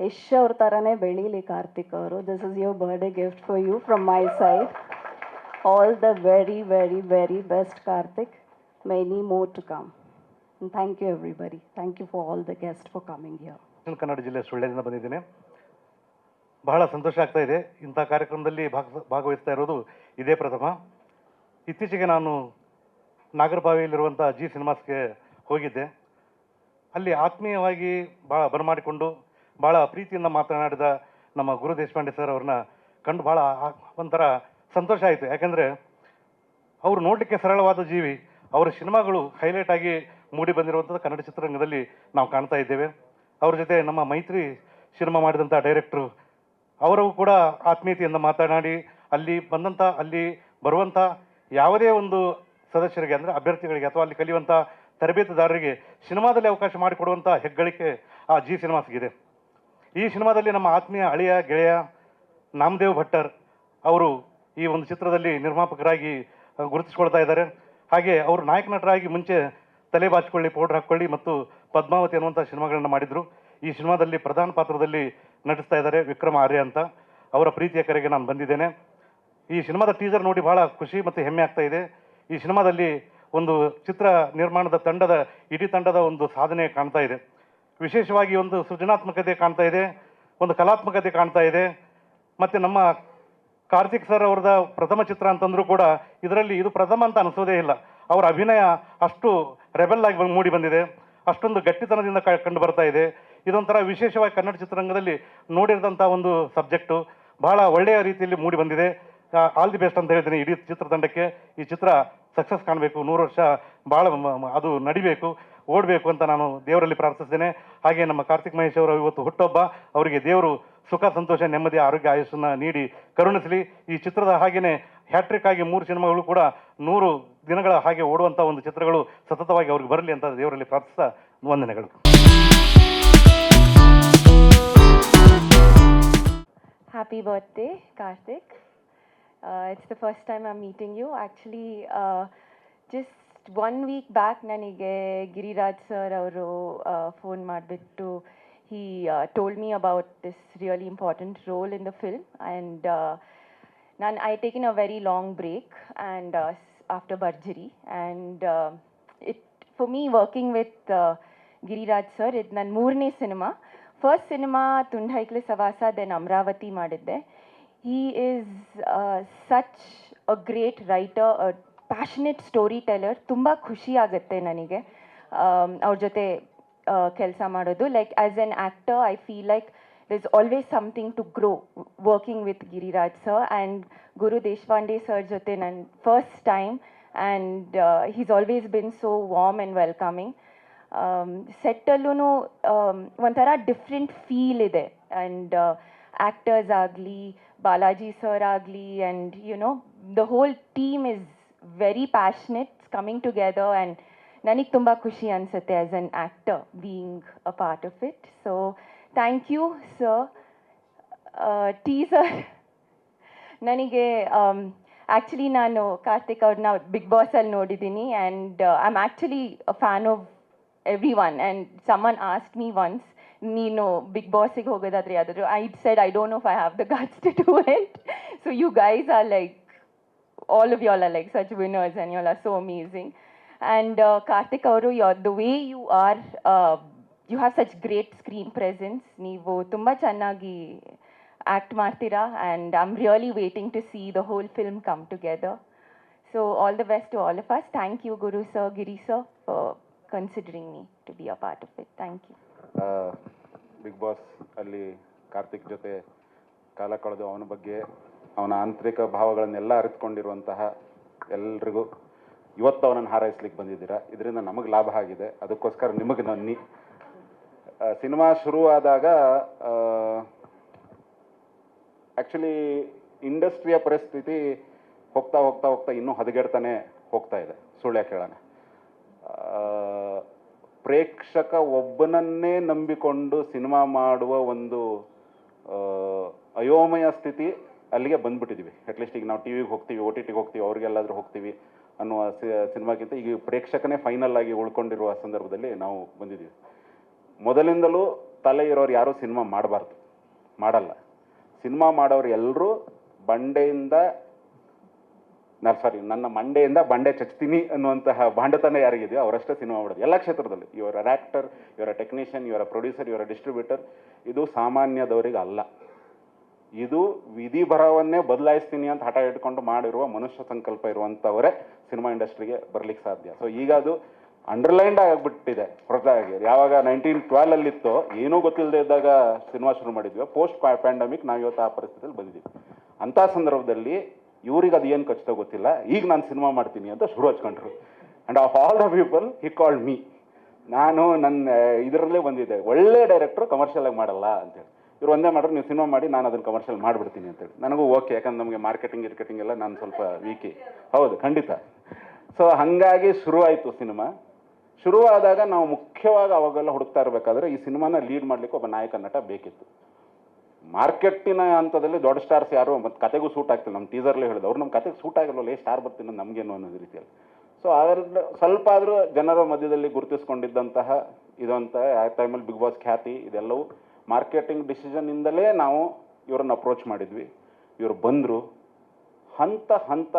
ಯಶ್ ಅವ್ರ ಥರನೇ ಬೆಳೀಲಿ ಕಾರ್ತಿಕ್ ಅವರು. This is your birthday gift for you from my side. All the very very very best Karthik. Many more to come. Thank you everybody. Thank you for all the guest for coming here. Dakshina Kannada ಜಿಲ್ಲೆ ಸುಳ್ಯದಿಂದ ಬಂದಿದ್ದೇನೆ. ಬಹಳ ಸಂತೋಷ ಆಗ್ತಾ ಇದೆ. ಇಂಥ ಕಾರ್ಯಕ್ರಮದಲ್ಲಿ ಭಾಗವಹಿಸ್ತಾ ಇರೋದು ಇದೇ ಪ್ರಥಮ. ಇತ್ತೀಚೆಗೆ ನಾನು ನಾಗರಬಾವಿಯಲ್ಲಿರುವಂಥ ಜಿ ಸಿನಿಮಾಸ್ಗೆ ಹೋಗಿದ್ದೆ. ಅಲ್ಲಿ ಆತ್ಮೀಯವಾಗಿ ಭಾಳ ಬರಮಾಡಿಕೊಂಡು ಭಾಳ ಪ್ರೀತಿಯಿಂದ ಮಾತನಾಡಿದ ನಮ್ಮ ಗುರು ದೇಶಪಾಂಡೆ ಸರ್ ಅವ್ರನ್ನ ಕಂಡು ಭಾಳ ಒಂಥರ ಸಂತೋಷ ಆಯಿತು. ಯಾಕೆಂದರೆ ಅವರು ನೋಡಲಿಕ್ಕೆ ಸರಳವಾದ ಜೀವಿ. ಅವರ ಸಿನಿಮಾಗಳು ಹೈಲೈಟ್ ಆಗಿ ಮೂಡಿ ಬಂದಿರುವಂಥದ್ದು ಕನ್ನಡ ಚಿತ್ರರಂಗದಲ್ಲಿ ನಾವು ಕಾಣ್ತಾ ಇದ್ದೇವೆ. ಅವ್ರ ಜೊತೆ ನಮ್ಮ ಮೈತ್ರಿ ಸಿನಿಮಾ ಮಾಡಿದಂಥ ಡೈರೆಕ್ಟ್ರು ಅವರು ಕೂಡ ಆತ್ಮೀಯತೆಯಿಂದ ಮಾತನಾಡಿ ಅಲ್ಲಿ ಬರುವಂಥ ಯಾವುದೇ ಒಂದು ಸದಸ್ಯರಿಗೆ ಅಂದರೆ ಅಭ್ಯರ್ಥಿಗಳಿಗೆ ಅಥವಾ ಅಲ್ಲಿ ಕಲಿಯುವಂಥ ತರಬೇತುದಾರರಿಗೆ ಸಿನಿಮಾದಲ್ಲಿ ಅವಕಾಶ ಮಾಡಿಕೊಡುವಂಥ ಹೆಗ್ಗಳಿಕೆ ಆ ಜಿ ಸಿನಿಮಾಸ್ಗಿದೆ. ಈ ಸಿನಿಮಾದಲ್ಲಿ ನಮ್ಮ ಆತ್ಮೀಯ ಹಳೆಯ ಗೆಳೆಯ ನಾಮದೇವ್ ಭಟ್ಟರ್ ಅವರು ಈ ಒಂದು ಚಿತ್ರದಲ್ಲಿ ನಿರ್ಮಾಪಕರಾಗಿ ಗುರುತಿಸ್ಕೊಳ್ತಾ ಇದ್ದಾರೆ. ಹಾಗೆ ಅವರು ನಾಯಕ ನಟರಾಗಿ ಮುಂಚೆ ತಲೆ ಬಾಚಿಕೊಳ್ಳಿ, ಪೌಡರ್ ಹಾಕ್ಕೊಳ್ಳಿ ಮತ್ತು ಪದ್ಮಾವತಿ ಅನ್ನುವಂಥ ಸಿನಿಮಾಗಳನ್ನು ಮಾಡಿದರು. ಈ ಸಿನಿಮಾದಲ್ಲಿ ಪ್ರಧಾನ ಪಾತ್ರದಲ್ಲಿ ನಟಿಸ್ತಾ ಇದ್ದಾರೆ ವಿಕ್ರಮ್ ಆರ್ಯ ಅಂತ. ಅವರ ಪ್ರೀತಿಯ ಕರೆಗೆ ನಾನು ಬಂದಿದ್ದೇನೆ. ಈ ಸಿನಿಮಾದ ಟೀಸರ್ ನೋಡಿ ಬಹಳ ಖುಷಿ ಮತ್ತು ಹೆಮ್ಮೆ ಆಗ್ತಾ ಇದೆ. ಈ ಸಿನಿಮಾದಲ್ಲಿ ಒಂದು ಚಿತ್ರ ನಿರ್ಮಾಣದ ಇಡೀ ತಂಡದ ಒಂದು ಸಾಧನೆ ಕಾಣ್ತಾ ಇದೆ. ವಿಶೇಷವಾಗಿ ಒಂದು ಸೃಜನಾತ್ಮಕತೆ ಕಾಣ್ತಾ ಇದೆ, ಒಂದು ಕಲಾತ್ಮಕತೆ ಕಾಣ್ತಾ ಇದೆ. ಮತ್ತು ನಮ್ಮ ಕಾರ್ತಿಕ್ ಸರ್ ಅವ್ರದ ಪ್ರಥಮ ಚಿತ್ರ ಅಂತಂದ್ರೂ ಕೂಡ ಇದರಲ್ಲಿ ಇದು ಪ್ರಥಮ ಅಂತ ಅನಿಸೋದೇ ಇಲ್ಲ. ಅವರ ಅಭಿನಯ ಅಷ್ಟು ರೆಬೆಲ್ ಆಗಿ ಮೂಡಿ ಬಂದಿದೆ, ಅಷ್ಟೊಂದು ಗಟ್ಟಿತನದಿಂದ ಕಂಡು ಬರ್ತಾ ಇದೆ. ಇದೊಂಥರ ವಿಶೇಷವಾಗಿ ಕನ್ನಡ ಚಿತ್ರರಂಗದಲ್ಲಿ ನೋಡಿರೋಂಥ ಒಂದು ಸಬ್ಜೆಕ್ಟು ಬಹಳ ಒಳ್ಳೆಯ ರೀತಿಯಲ್ಲಿ ಮೂಡಿ ಬಂದಿದೆ. ಆಲ್ ದಿ ಬೆಸ್ಟ್ ಅಂತ ಹೇಳ್ತೀನಿ ಇಡೀ ಚಿತ್ರತಂಡಕ್ಕೆ. ಈ ಚಿತ್ರ ಸಕ್ಸಸ್ ಕಾಣಬೇಕು, 100 ವರ್ಷ ಭಾಳ ಅದು ನಡಿಬೇಕು, ಓಡಬೇಕು ಅಂತ ನಾನು ದೇವರಲ್ಲಿ ಪ್ರಾರ್ಥಿಸ್ತೇನೆ. ಹಾಗೆ ನಮ್ಮ ಕಾರ್ತಿಕ್ ಮಹೇಶ್ ಅವರು ಇವತ್ತು ಹುಟ್ಟುಹಬ್ಬ. ಅವರಿಗೆ ದೇವರು ಸುಖ, ಸಂತೋಷ, ನೆಮ್ಮದಿ, ಆರೋಗ್ಯ, ಆಯುಷನ್ನು ನೀಡಿ ಕರುಣಿಸಲಿ. ಈ ಚಿತ್ರದ ಹಾಗೆಯೇ ಹ್ಯಾಟ್ರಿಕ್ ಆಗಿ 3 ಸಿನಿಮಾಗಳು ಕೂಡ 100 ದಿನಗಳ ಹಾಗೆ ಓಡುವಂಥ ಒಂದು ಚಿತ್ರಗಳು ಸತತವಾಗಿ ಅವ್ರಿಗೆ ಬರಲಿ ಅಂತ ದೇವರಲ್ಲಿ ಪ್ರಾರ್ಥಿಸ್ತಾ ವಂದನೆಗಳು. Happy birthday, Karthik. It's the first time I'm meeting you. Actually, just 1 week back, ನನಗೆ ಗಿರಿರಾಜ್ ಸರ್ ಅವರು ಫೋನ್ ಮಾಡಿಬಿಟ್ಟು he told me about this really important role in the film, and I taken a very long break and after Barjari, and it for me working with Giriraj sir, ಇದು ನನ್ನ 3ನೇ cinema. First cinema Tundaikle Savasa, then Amaravati ಮಾಡಿದ್ದೆ. He is such a great writer, a passionate storyteller. ತುಂಬ ಖುಷಿ ಆಗುತ್ತೆ ನನಗೆ ಅವ್ರ ಜೊತೆ ಕೆಲಸ ಮಾಡೋದು. Like as an actor I feel like there's always something to grow working with Giriraj sir, and Guru Deshpande sir jote nan first time, and he's always been so warm and welcoming. Set allunu ಒಂಥರ ಡಿಫ್ರೆಂಟ್ ಫೀಲ್ ಇದೆ, and actors agli, Balaji sir agli, and the whole team is very passionate, coming together, and ನನಗೆ ತುಂಬ ಖುಷಿ ಅನಿಸುತ್ತೆ as an actor being a part of it. So thank you sir. Teaser ನನಗೆ ಆ್ಯಕ್ಚುಲಿ ನಾನು ಕಾರ್ತಿಕ್ ಅವ್ರನ್ನ ಬಿಗ್ ಬಾಸಲ್ಲಿ ನೋಡಿದ್ದೀನಿ and I am actually a fan of every one and someone ask me once ನೀನು ಬಿಗ್ ಬಾಸಿಗೆ ಹೋಗೋದಾದ್ರೆ ಯಾವುದಾದ್ರು I said I don't know if I have the guts to do it so you guys are like all of y'all are like such winners and y'all are so amazing. And Karthik Avaru, the way you are, you have such great screen presence. Neevu tumba channagi act martira and I'm really waiting to see the whole film come together. So all the best to all of us. Thank you Guru sir, Giri sir for considering me to be a part of it. Thank you. Bigg Boss ಅಲ್ಲಿ ಕಾರ್ತಿಕ್ ಜೊತೆ ಕಾಲ ಕಳೆದು ಅವನ ಬಗ್ಗೆ ಅವನ ಆಂತರಿಕ ಭಾವಗಳನ್ನೆಲ್ಲ ಅರಿತುಕೊಂಡಿರುವಂತಹ ಎಲ್ರಿಗೂ ಇವತ್ತು ಅವನನ್ನು ಹಾರೈಸ್ಲಿಕ್ಕೆ ಬಂದಿದ್ದೀರಾ. ಇದರಿಂದ ನಮಗೆ ಲಾಭ ಆಗಿದೆ, ಅದಕ್ಕೋಸ್ಕರ ನಿಮಗೆ ನನ್ನಿ. ಸಿನಿಮಾ ಶುರುವಾದಾಗ ಆ್ಯಕ್ಚುಲಿ ಇಂಡಸ್ಟ್ರಿಯ ಪರಿಸ್ಥಿತಿ ಹೋಗ್ತಾ ಹೋಗ್ತಾ ಹೋಗ್ತಾ ಇನ್ನೂ ಹದಗೆಡ್ತಾನೆ ಹೋಗ್ತಾ ಇದೆ. ಸುಳ್ಳು ಕೇಳೋಣ, ಪ್ರೇಕ್ಷಕ ಒಬ್ಬನನ್ನೇ ನಂಬಿಕೊಂಡು ಸಿನಿಮಾ ಮಾಡುವ ಒಂದು ಅಯೋಮಯ ಸ್ಥಿತಿ ಅಲ್ಲಿಗೆ ಬಂದ್ಬಿಟ್ಟಿದ್ದೀವಿ. ಅಟ್ಲೀಸ್ಟ್ ಈಗ ನಾವು ಟಿವಿಗೆ ಹೋಗ್ತೀವಿ, OTT ಗೆ ಹೋಗ್ತೀವಿ, ಅವ್ರಿಗೆಲ್ಲಾದರೂ ಹೋಗ್ತೀವಿ ಅನ್ನುವ ಸಿನಿಮಾಗಿಂತ ಈಗ ಪ್ರೇಕ್ಷಕನೇ ಫೈನಲ್ ಆಗಿ ಉಳ್ಕೊಂಡಿರುವ ಸಂದರ್ಭದಲ್ಲಿ ನಾವು ಬಂದಿದ್ದೀವಿ. ಮೊದಲಿಂದಲೂ ತಲೆ ಇರೋರು ಯಾರೂ ಸಿನಿಮಾ ಮಾಡಬಾರ್ದು, ಮಾಡಲ್ಲ. ಸಿನಿಮಾ ಮಾಡೋರು ಎಲ್ಲರೂ ನನ್ನ ಮಂಡೆಯಿಂದ ಬಂಡೆ ಚಚ್ತೀನಿ ಅನ್ನುವಂತಹ ಬಾಂಡತನ ಯಾರಿಗಿದೆಯೋ ಅವರಷ್ಟೇ ಸಿನಿಮಾ ಮಾಡೋದು. ಎಲ್ಲ ಕ್ಷೇತ್ರದಲ್ಲಿ ಇವರ ಆ್ಯಕ್ಟರ್, ಇವರ ಟೆಕ್ನಿಷಿಯನ್, ಇವರ ಪ್ರೊಡ್ಯೂಸರ್, ಇವರ ಡಿಸ್ಟ್ರಿಬ್ಯೂಟರ್, ಇದು ಸಾಮಾನ್ಯದವರಿಗೆ ಅಲ್ಲ. ಇದು ವಿಧಿ ಬರವನ್ನೇ ಬದಲಾಯಿಸ್ತೀನಿ ಅಂತ ಹಠ ಇಟ್ಕೊಂಡು ಮಾಡಿರುವ ಮನುಷ್ಯ ಸಂಕಲ್ಪ ಇರುವಂಥವರೇ ಸಿನಿಮಾ ಇಂಡಸ್ಟ್ರಿಗೆ ಬರ್ಲಿಕ್ಕೆ ಸಾಧ್ಯ. ಸೊ ಈಗ ಅದು ಅಂಡರ್ಲೈನ್ಡ್ ಆಗಿಬಿಟ್ಟಿದೆ ಹೊರತಾಗಿ. ಯಾವಾಗ 1912 ಏನೂ ಗೊತ್ತಿಲ್ಲದೆ ಇದ್ದಾಗ ಸಿನಿಮಾ ಶುರು ಮಾಡಿದ್ವಿ, ಪೋಸ್ಟ್ ಪ್ಯಾಂಡಮಿಕ್ ನಾವು ಇವತ್ತು ಆ ಪರಿಸ್ಥಿತಿಯಲ್ಲಿ ಬಂದಿದ್ದೀವಿ. ಅಂಥ ಸಂದರ್ಭದಲ್ಲಿ ಇವ್ರಿಗೆ ಅದು ಏನು ಖಚಿತ ಗೊತ್ತಿಲ್ಲ, ಈಗ ನಾನು ಸಿನಿಮಾ ಮಾಡ್ತೀನಿ ಅಂತ ಶುರು ಹಚ್ಕೊಂಡ್ರು. And of all the people he called me. ನಾನು ನನ್ನ ಇದರಲ್ಲೇ ಬಂದಿದ್ದೆ, ಒಳ್ಳೆ ಡೈರೆಕ್ಟ್ರು ಕಮರ್ಷಿಯಲ್ ಆಗಿ ಮಾಡಲ್ಲ ಅಂತೇಳಿ. ಇವ್ರು ಒಂದೇ ಮಾಡ್ರು, ನೀವು ಸಿನಿಮಾ ಮಾಡಿ ನಾನು ಅದನ್ನು ಕಮರ್ಷಿಯಲ್ ಮಾಡಿಬಿಡ್ತೀನಿ ಅಂತೇಳಿ. ನನಗೂ ಓಕೆ, ಯಾಕಂದ್ರೆ ನಮಗೆ ಮಾರ್ಕೆಟಿಂಗ್ ಎಲ್ಲ ನಾನು ಸ್ವಲ್ಪ ವೀಕಿ. ಹೌದು, ಖಂಡಿತ. ಸೊ ಹಾಗಾಗಿ ಶುರುವಾಯಿತು ಸಿನಿಮಾ. ಶುರುವಾದಾಗ ನಾವು ಮುಖ್ಯವಾಗಿ ಅವಾಗೆಲ್ಲ ಹುಡುಕ್ತಾ ಇರಬೇಕಾದ್ರೆ ಈ ಸಿನಿಮಾನ ಲೀಡ್ ಮಾಡಲಿಕ್ಕೆ ಒಬ್ಬ ನಾಯಕ ನಟ ಬೇಕಿತ್ತು. ಮಾರ್ಕೆಟಿನ ಹಂತದಲ್ಲಿ ದೊಡ್ಡ ಸ್ಟಾರ್ಸ್ ಯಾರು ಮತ್ತು ಕತೆಗೂ ಸೂಟ್ ಆಗ್ತಿಲ್ಲ. ನಮ್ಮ ಟೀಸರ್ಲೇ ಹೇಳಿದ್ರು, ಅವ್ರು ನಮ್ಮ ಕತೆಗೆ ಸೂಟ್ ಆಗಿರಲ್ಲ, ಸ್ಟಾರ್ ಬರ್ತೀನಿ ನಮಗೇನು ಅನ್ನೋದು ರೀತಿಯಲ್ಲಿ. ಸೊ ಅದ್ರಲ್ಲಿ ಸ್ವಲ್ಪ ಆದರೂ ಜನರ ಮಧ್ಯದಲ್ಲಿ ಗುರುತಿಸ್ಕೊಂಡಿದ್ದಂತಹ ಇದಂತ ಆ ಟೈಮಲ್ಲಿ ಬಿಗ್ ಬಾಸ್ ಖ್ಯಾತಿ ಇದೆಲ್ಲವೂ ಮಾರ್ಕೆಟಿಂಗ್ ಡಿಸಿಷನ್ನಿಂದಲೇ ನಾವು ಇವರನ್ನು ಅಪ್ರೋಚ್ ಮಾಡಿದ್ವಿ. ಇವರು ಬಂದರು.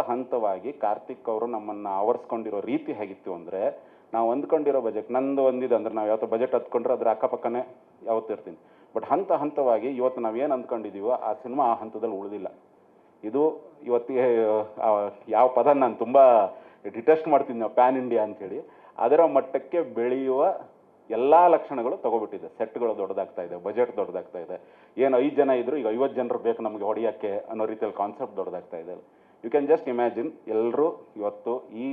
ಹಂತವಾಗಿ ಕಾರ್ತಿಕ್ ಅವರು ನಮ್ಮನ್ನು ಆವರಿಸ್ಕೊಂಡಿರೋ ರೀತಿ ಹೇಗಿತ್ತು ಅಂದರೆ, ನಾವು ಅಂದ್ಕೊಂಡಿರೋ ಬಜೆಟ್ ನಂದು ಒಂದಿದೆ ಅಂದರೆ ನಾವು ಯಾವತ್ತೋ ಬಜೆಟ್ ಹತ್ಕೊಂಡ್ರೆ ಅದರ ಅಕ್ಕಪಕ್ಕನೇ ಯಾವತ್ತೂ ಇರ್ತೀನಿ. ಬಟ್ ಹಂತವಾಗಿ ಇವತ್ತು ನಾವೇನು ಅಂದ್ಕೊಂಡಿದ್ದೀವೋ ಆ ಸಿನಿಮಾ ಆ ಹಂತದಲ್ಲಿ ಉಳಿದಿಲ್ಲ. ಇದು ಇವತ್ತಿಗೆ ಯಾವ ಪದ ನಾನು ತುಂಬ ಡಿಟೆಸ್ಟ್ ಮಾಡ್ತೀನಿ ನಾವು, ಪ್ಯಾನ್ ಇಂಡಿಯಾ ಅಂಥೇಳಿ, ಅದರ ಮಟ್ಟಕ್ಕೆ ಬೆಳೆಯುವ ಎಲ್ಲ ಲಕ್ಷಣಗಳು ತಗೊಬಿಟ್ಟಿದೆ. ಸೆಟ್ಗಳು ದೊಡ್ಡದಾಗ್ತಾ ಇದೆ, ಬಜೆಟ್ ದೊಡ್ಡದಾಗ್ತಾ ಇದೆ. ಏನು 5 ಜನ ಇದ್ರು ಈಗ 50 ಜನರು ಬೇಕು ನಮಗೆ ಹೊಡೆಯೋಕ್ಕೆ ಅನ್ನೋ ರೀತಿಯಲ್ಲಿ ಕಾನ್ಸೆಪ್ಟ್ ದೊಡ್ಡದಾಗ್ತಾ ಇದೆ. ಯು ಕ್ಯಾನ್ ಜಸ್ಟ್ ಇಮ್ಯಾಜಿನ್, ಎಲ್ಲರೂ ಇವತ್ತು ಈ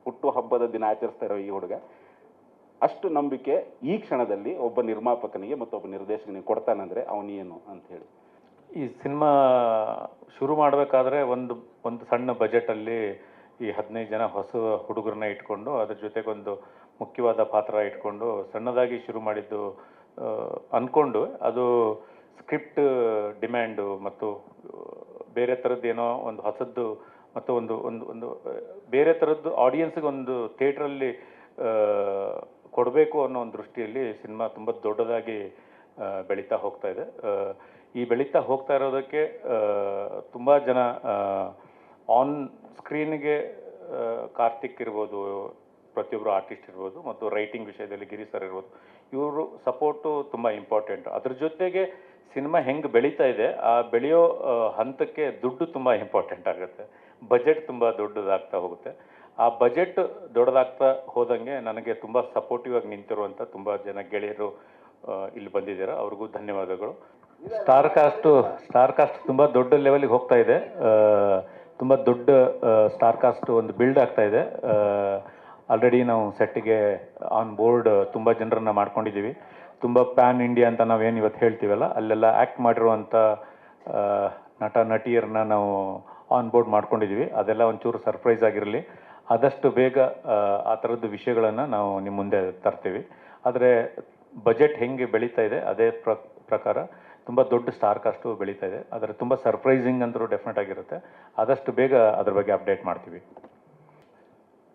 ಹುಟ್ಟು ಹಬ್ಬದ ದಿನ ಆಚರಿಸ್ತಾ ಇರೋ ಈ ಹುಡುಗ ಅಷ್ಟು ನಂಬಿಕೆ ಈ ಕ್ಷಣದಲ್ಲಿ ಒಬ್ಬ ನಿರ್ಮಾಪಕನಿಗೆ ಮತ್ತು ಒಬ್ಬ ನಿರ್ದೇಶಕನಿಗೆ ಕೊಡ್ತಾನಂದರೆ ಅವನೇನು ಅಂತ ಹೇಳಿ. ಈ ಸಿನಿಮಾ ಶುರು ಮಾಡಬೇಕಾದ್ರೆ ಒಂದು ಸಣ್ಣ ಬಜೆಟಲ್ಲಿ ಈ 15 ಜನ ಹೊಸ ಹುಡುಗರನ್ನ ಇಟ್ಕೊಂಡು ಅದ್ರ ಜೊತೆಗೊಂದು ಮುಖ್ಯವಾದ ಪಾತ್ರ ಇಟ್ಕೊಂಡು ಸಣ್ಣದಾಗಿ ಶುರು ಮಾಡಿದ್ದು ಅಂದ್ಕೊಂಡು, ಅದು ಸ್ಕ್ರಿಪ್ಟ್ ಡಿಮ್ಯಾಂಡು ಮತ್ತು ಬೇರೆ ಥರದ್ದೇನೋ ಒಂದು ಹೊಸದ್ದು ಮತ್ತು ಒಂದು ಒಂದು ಒಂದು ಬೇರೆ ಥರದ್ದು ಆಡಿಯನ್ಸ್ಗೆ ಒಂದು ಥಿಯೇಟ್ರಲ್ಲಿ ಕೊಡಬೇಕು ಅನ್ನೋ ಒಂದು ದೃಷ್ಟಿಯಲ್ಲಿ ಸಿನಿಮಾ ತುಂಬ ದೊಡ್ಡದಾಗಿ ಬೆಳೀತಾ ಹೋಗ್ತಾ ಇದೆ. ಈ ಬೆಳೀತಾ ಹೋಗ್ತಾ ಇರೋದಕ್ಕೆ ತುಂಬ ಜನ ಆನ್ ಸ್ಕ್ರೀನ್ಗೆ ಕಾರ್ತಿಕ್ ಇರ್ಬೋದು, ಪ್ರತಿಯೊಬ್ಬರು ಆರ್ಟಿಸ್ಟ್ ಇರ್ಬೋದು, ಮತ್ತು ರೈಟಿಂಗ್ ವಿಷಯದಲ್ಲಿ ಗಿರಿ ಸರ್ ಇರ್ಬೋದು, ಇವರು ಸಪೋರ್ಟು ತುಂಬ ಇಂಪಾರ್ಟೆಂಟ್. ಅದ್ರ ಜೊತೆಗೆ ಸಿನಿಮಾ ಹೆಂಗೆ ಬೆಳೀತಾ ಇದೆ, ಆ ಬೆಳೆಯೋ ಹಂತಕ್ಕೆ ದುಡ್ಡು ತುಂಬ ಇಂಪಾರ್ಟೆಂಟ್ ಆಗುತ್ತೆ. ಬಜೆಟ್ ತುಂಬ ದೊಡ್ಡದಾಗ್ತಾ ಹೋಗುತ್ತೆ. ಆ ಬಜೆಟ್ ದೊಡ್ಡದಾಗ್ತಾ ಹೋದಂಗೆ ನನಗೆ ತುಂಬ ಸಪೋರ್ಟಿವ್ ಆಗಿ ನಿಂತಿರುವಂಥ ತುಂಬ ಜನ ಗೆಳೆಯರು ಇಲ್ಲಿ ಬಂದಿದ್ದಾರೆ, ಅವ್ರಿಗೂ ಧನ್ಯವಾದಗಳು. ಸ್ಟಾರ್ ಕಾಸ್ಟ್ ತುಂಬ ದೊಡ್ಡ ಲೆವೆಲಿಗೆ ಹೋಗ್ತಾ ಇದೆ. ತುಂಬ ದೊಡ್ಡ ಸ್ಟಾರ್ ಕಾಸ್ಟ್ ಒಂದು ಬಿಲ್ಡ್ ಆಗ್ತಾ ಇದೆ. ಆಲ್ರೆಡಿ ನಾವು ಸೆಟ್ಟಿಗೆ ಆನ್ ಬೋರ್ಡ್ ತುಂಬ ಜನರನ್ನು ಮಾಡ್ಕೊಂಡಿದ್ದೀವಿ. ತುಂಬ ಪ್ಯಾನ್ ಇಂಡಿಯಾ ಅಂತ ನಾವೇನು ಇವತ್ತು ಹೇಳ್ತೀವಲ್ಲ, ಅಲ್ಲೆಲ್ಲ ಆ್ಯಕ್ಟ್ ಮಾಡಿರುವಂಥ ನಟ ನಟಿಯರನ್ನ ನಾವು ಆನ್ ಬೋರ್ಡ್ ಮಾಡ್ಕೊಂಡಿದ್ದೀವಿ. ಅದೆಲ್ಲ ಒಂಚೂರು ಸರ್ಪ್ರೈಸ್ ಆಗಿರಲಿ. ಆದಷ್ಟು ಬೇಗ ಆ ಥರದ್ದು ವಿಷಯಗಳನ್ನು ನಾವು ನಿಮ್ಮ ಮುಂದೆ ತರ್ತೀವಿ. ಆದರೆ ಬಜೆಟ್ ಹೆಂಗೆ ಬೆಳೀತಾ ಇದೆ ಅದೇ ಪ್ರಕಾರ ತುಂಬ ದೊಡ್ಡ ಸ್ಟಾರ್ ಕಾಸ್ಟು ಬೆಳೀತಾ ಇದೆ. ಆದರೆ ತುಂಬ ಸರ್ಪ್ರೈಸಿಂಗ್ ಅಂತೂ ಡೆಫಿನೆಟ್ ಆಗಿರುತ್ತೆ. ಆದಷ್ಟು ಬೇಗ ಅದ್ರ ಬಗ್ಗೆ ಅಪ್ಡೇಟ್ ಮಾಡ್ತೀವಿ.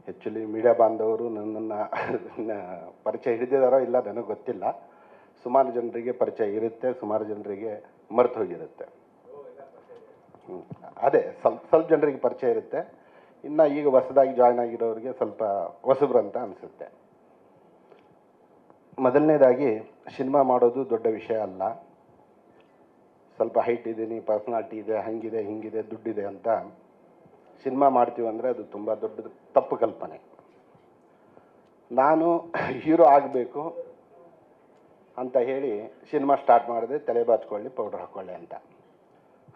ಆ್ಯಕ್ಚುಲಿ ಮೀಡಿಯಾ ಬಾಂಧವರು ನನ್ನನ್ನು ಪರಿಚಯ ಹಿಡಿದಿದ್ದಾರೋ ಇಲ್ಲ ನನಗೆ ಗೊತ್ತಿಲ್ಲ. ಸುಮಾರು ಜನರಿಗೆ ಪರಿಚಯ ಇರುತ್ತೆ, ಸುಮಾರು ಜನರಿಗೆ ಮರೆತು ಹೋಗಿರುತ್ತೆ. ಅದೇ ಸ್ವಲ್ಪ ಜನರಿಗೆ ಪರಿಚಯ ಇರುತ್ತೆ. ಇನ್ನು ಈಗ ಹೊಸದಾಗಿ ಜಾಯ್ನ್ ಆಗಿರೋರಿಗೆ ಸ್ವಲ್ಪ ಹೊಸಬ್ರು ಅಂತ ಅನಿಸುತ್ತೆ. ಮೊದಲನೇದಾಗಿ ಸಿನಿಮಾ ಮಾಡೋದು ದೊಡ್ಡ ವಿಷಯ ಅಲ್ಲ. ಸ್ವಲ್ಪ ಹೈಟ್ ಇದ್ದೀನಿ, ಪರ್ಸ್ನಾಲಿಟಿ ಇದೆ, ಹಂಗಿದೆ ಹಿಂಗಿದೆ, ದುಡ್ಡಿದೆ ಅಂತ ಸಿನಿಮಾ ಮಾಡ್ತೀವಿ ಅಂದರೆ ಅದು ತುಂಬ ದೊಡ್ಡ ತಪ್ಪು ಕಲ್ಪನೆ. ನಾನು ಹೀರೋ ಆಗಬೇಕು ಅಂತ ಹೇಳಿ ಸಿನಿಮಾ ಸ್ಟಾರ್ಟ್ ಮಾಡಿದೆ, ತಲೆ ಬಾಚ್ಕೊಳ್ಳಿ ಪೌಡ್ರ್ ಹಾಕ್ಕೊಳ್ಳಿ ಅಂತ.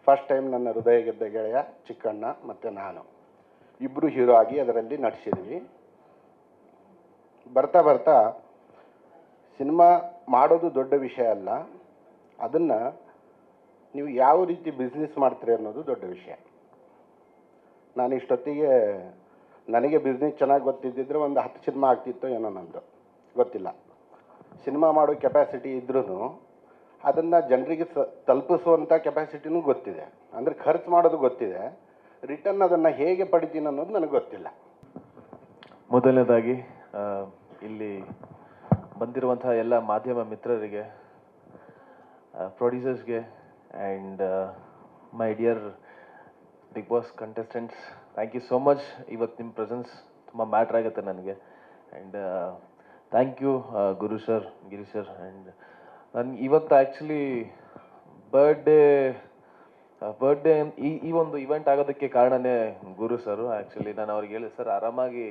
ಫಸ್ಟ್ ಟೈಮ್ ನನ್ನ ಹೃದಯ ಗೆದ್ದ ಗೆಳೆಯ ಚಿಕ್ಕಣ್ಣ ಮತ್ತು ನಾನು ಇಬ್ಬರು ಹೀರೋ ಆಗಿ ಅದರಲ್ಲಿ ನಟಿಸಿದ್ವಿ. ಬರ್ತಾ ಬರ್ತಾ ಸಿನಿಮಾ ಮಾಡೋದು ದೊಡ್ಡ ವಿಷಯ ಅಲ್ಲ, ಅದನ್ನು ನೀವು ಯಾವ ರೀತಿ ಬಿಸ್ನೆಸ್ ಮಾಡ್ತೀರಿ ಅನ್ನೋದು ದೊಡ್ಡ ವಿಷಯ. ನಾನು ಇಷ್ಟೊತ್ತಿಗೆ ನನಗೆ ಬಿಸ್ನೆಸ್ ಚೆನ್ನಾಗಿ ಗೊತ್ತಿದ್ದಿದ್ರೆ ಒಂದು 10 ಸಿನಿಮಾ ಆಗ್ತಿತ್ತೋ ಏನೋ, ನಂದು ಗೊತ್ತಿಲ್ಲ. ಸಿನಿಮಾ ಮಾಡೋ ಕೆಪಾಸಿಟಿ ಇದ್ರೂ ಅದನ್ನು ಜನರಿಗೆ ತಲುಪಿಸುವಂಥ ಕೆಪಾಸಿಟಿನೂ ಗೊತ್ತಿದೆ. ಅಂದರೆ ಖರ್ಚು ಮಾಡೋದು ಗೊತ್ತಿದೆ, ರಿಟರ್ನ್ ಅದನ್ನು ಹೇಗೆ ಪಡಿತೀನಿ ಅನ್ನೋದು ನನಗೆ ಗೊತ್ತಿಲ್ಲ. ಮೊದಲನೇದಾಗಿ ಇಲ್ಲಿ ಬಂದಿರುವಂತಹ ಎಲ್ಲ ಮಾಧ್ಯಮ ಮಿತ್ರರಿಗೆ, ಪ್ರೊಡ್ಯೂಸರ್ಸ್ಗೆ and my dear big boss contestants, thank you so much. ಇವತ್ತು ನಿಮ್ಮ ಪ್ರೆಸೆನ್ಸ್ ತುಂಬ ಮ್ಯಾಟ್ರ್ ಆಗುತ್ತೆ ನನಗೆ. And thank you Guru sir, Giri sir. And ನನಗೆ ಇವತ್ತು ಆ್ಯಕ್ಚುಲಿ ಬರ್ಡೇ ಈ ಒಂದು ಇವೆಂಟ್ ಆಗೋದಕ್ಕೆ ಕಾರಣನೇ ಗುರು ಸರು. ಆ್ಯಕ್ಚುಲಿ ನಾನು ಅವ್ರಿಗೆ ಹೇಳಿದೆ, ಸರ್ ಆರಾಮಾಗಿ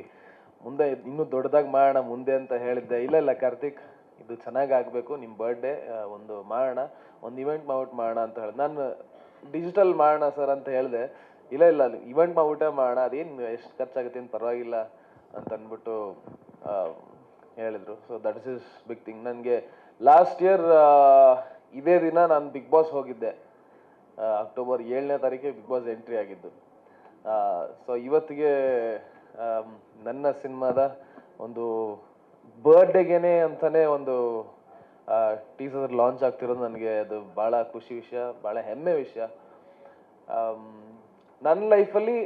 ಮುಂದೆ ಇನ್ನೂ ದೊಡ್ಡದಾಗಿ ಮಾಡೋಣ ಮುಂದೆ ಅಂತ ಹೇಳಿದ್ದೆ. ಇಲ್ಲ ಕಾರ್ತಿಕ್, ಇದು ಚೆನ್ನಾಗಿ ಆಗಬೇಕು, ನಿಮ್ಮ ಬರ್ಡೇ ಒಂದು ಮಾಡೋಣ, ಒಂದು ಇವೆಂಟ್ ಮಾಡ್ಬಿಟ್ಟು ಮಾಡೋಣ ಅಂತ ಹೇಳಿದೆ. ನಾನು ಡಿಜಿಟಲ್ ಮಾಡೋಣ ಸರ್ ಅಂತ ಹೇಳಿದೆ. ಇಲ್ಲ ಇವೆಂಟ್ ಮಾಡ್ಬಿಟ್ಟೆ ಮಾಡೋಣ, ಅದೇನು ಎಷ್ಟು ಖರ್ಚಾಗುತ್ತೆ ಏನು ಪರವಾಗಿಲ್ಲ ಅಂತ ಅಂದ್ಬಿಟ್ಟು ಹೇಳಿದರು. So that is big thing. ನನಗೆ ಲಾಸ್ಟ್ ಇಯರ್ ಇದೇ ದಿನ ನಾನು ಬಿಗ್ ಬಾಸ್ ಹೋಗಿದ್ದೆ. ಅಕ್ಟೋಬರ್ 7ನೇ ತಾರೀಕಿಗೆ ಬಿಗ್ ಬಾಸ್ ಎಂಟ್ರಿ ಆಗಿದ್ದು. ಸೊ ಇವತ್ತಿಗೆ ನನ್ನ ಸಿನಿಮಾದ ಒಂದು ಬರ್ಡೇಗೇನೆ ಅಂತಲೇ ಒಂದು ಟೀಸರ್ ಲಾಂಚ್ ಆಗ್ತಿರೋದು ನನಗೆ ಅದು ಭಾಳ ಖುಷಿ ವಿಷಯ, ಭಾಳ ಹೆಮ್ಮೆ ವಿಷಯ. ನನ್ನ ಲೈಫಲ್ಲಿ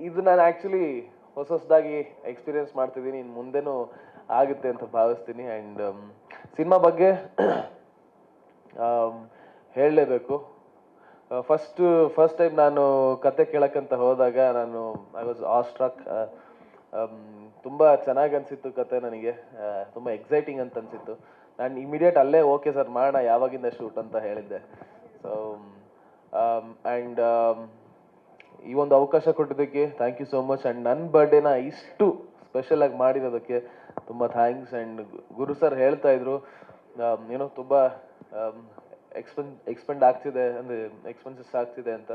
ಇದು ನಾನು ಆ್ಯಕ್ಚುಲಿ ಹೊಸದಾಗಿ ಎಕ್ಸ್ಪೀರಿಯೆನ್ಸ್ ಮಾಡ್ತಿದ್ದೀನಿ, ಇನ್ನು ಮುಂದೆನೂ ಆಗುತ್ತೆ ಅಂತ ಭಾವಿಸ್ತೀನಿ. ಆ್ಯಂಡ್ ಸಿನಿಮಾ ಬಗ್ಗೆ ಹೇಳಲೇಬೇಕು. ಫಸ್ಟ್ ಟೈಮ್ ನಾನು ಕತೆ ಕೇಳಕ್ಕಂತ ಹೋದಾಗ ಐ ವಾಸ್ ಆಸ್ಟ್ರಕ್. ತುಂಬ ಚೆನ್ನಾಗಿ ಅನಿಸಿತ್ತು ಕತೆ ನನಗೆ, ತುಂಬ ಎಕ್ಸೈಟಿಂಗ್ ಅಂತ ಅನಿಸಿತ್ತು. ನಾನು ಇಮಿಡಿಯೇಟ್ ಅಲ್ಲೇ ಓಕೆ ಸರ್ ಮಾಡೋಣ, ಯಾವಾಗಿಂದ ಶೂಟ್ ಅಂತ ಹೇಳಿದ್ದೆ. ಸೊ ಆ್ಯಂಡ್ ಈ ಒಂದು ಅವಕಾಶ ಕೊಟ್ಟಿದ್ದಕ್ಕೆ thank you so much. And ನನ್ನ ಬರ್ಡೇನ ಇಷ್ಟು ಸ್ಪೆಷಲಾಗಿ ಮಾಡಿರೋದಕ್ಕೆ ತುಂಬ ಥ್ಯಾಂಕ್ಸ್. ಆ್ಯಂಡ್ ಗುರು ಸರ್ ಹೇಳ್ತಾ ಇದ್ರು ಏನೋ ತುಂಬ ಎಕ್ಸ್ಪೆಂಡ್ ಆಗ್ತಿದೆ, ಅಂದರೆ ಎಕ್ಸ್ಪೆನ್ಸಸ್ ಆಗ್ತಿದೆ ಅಂತ.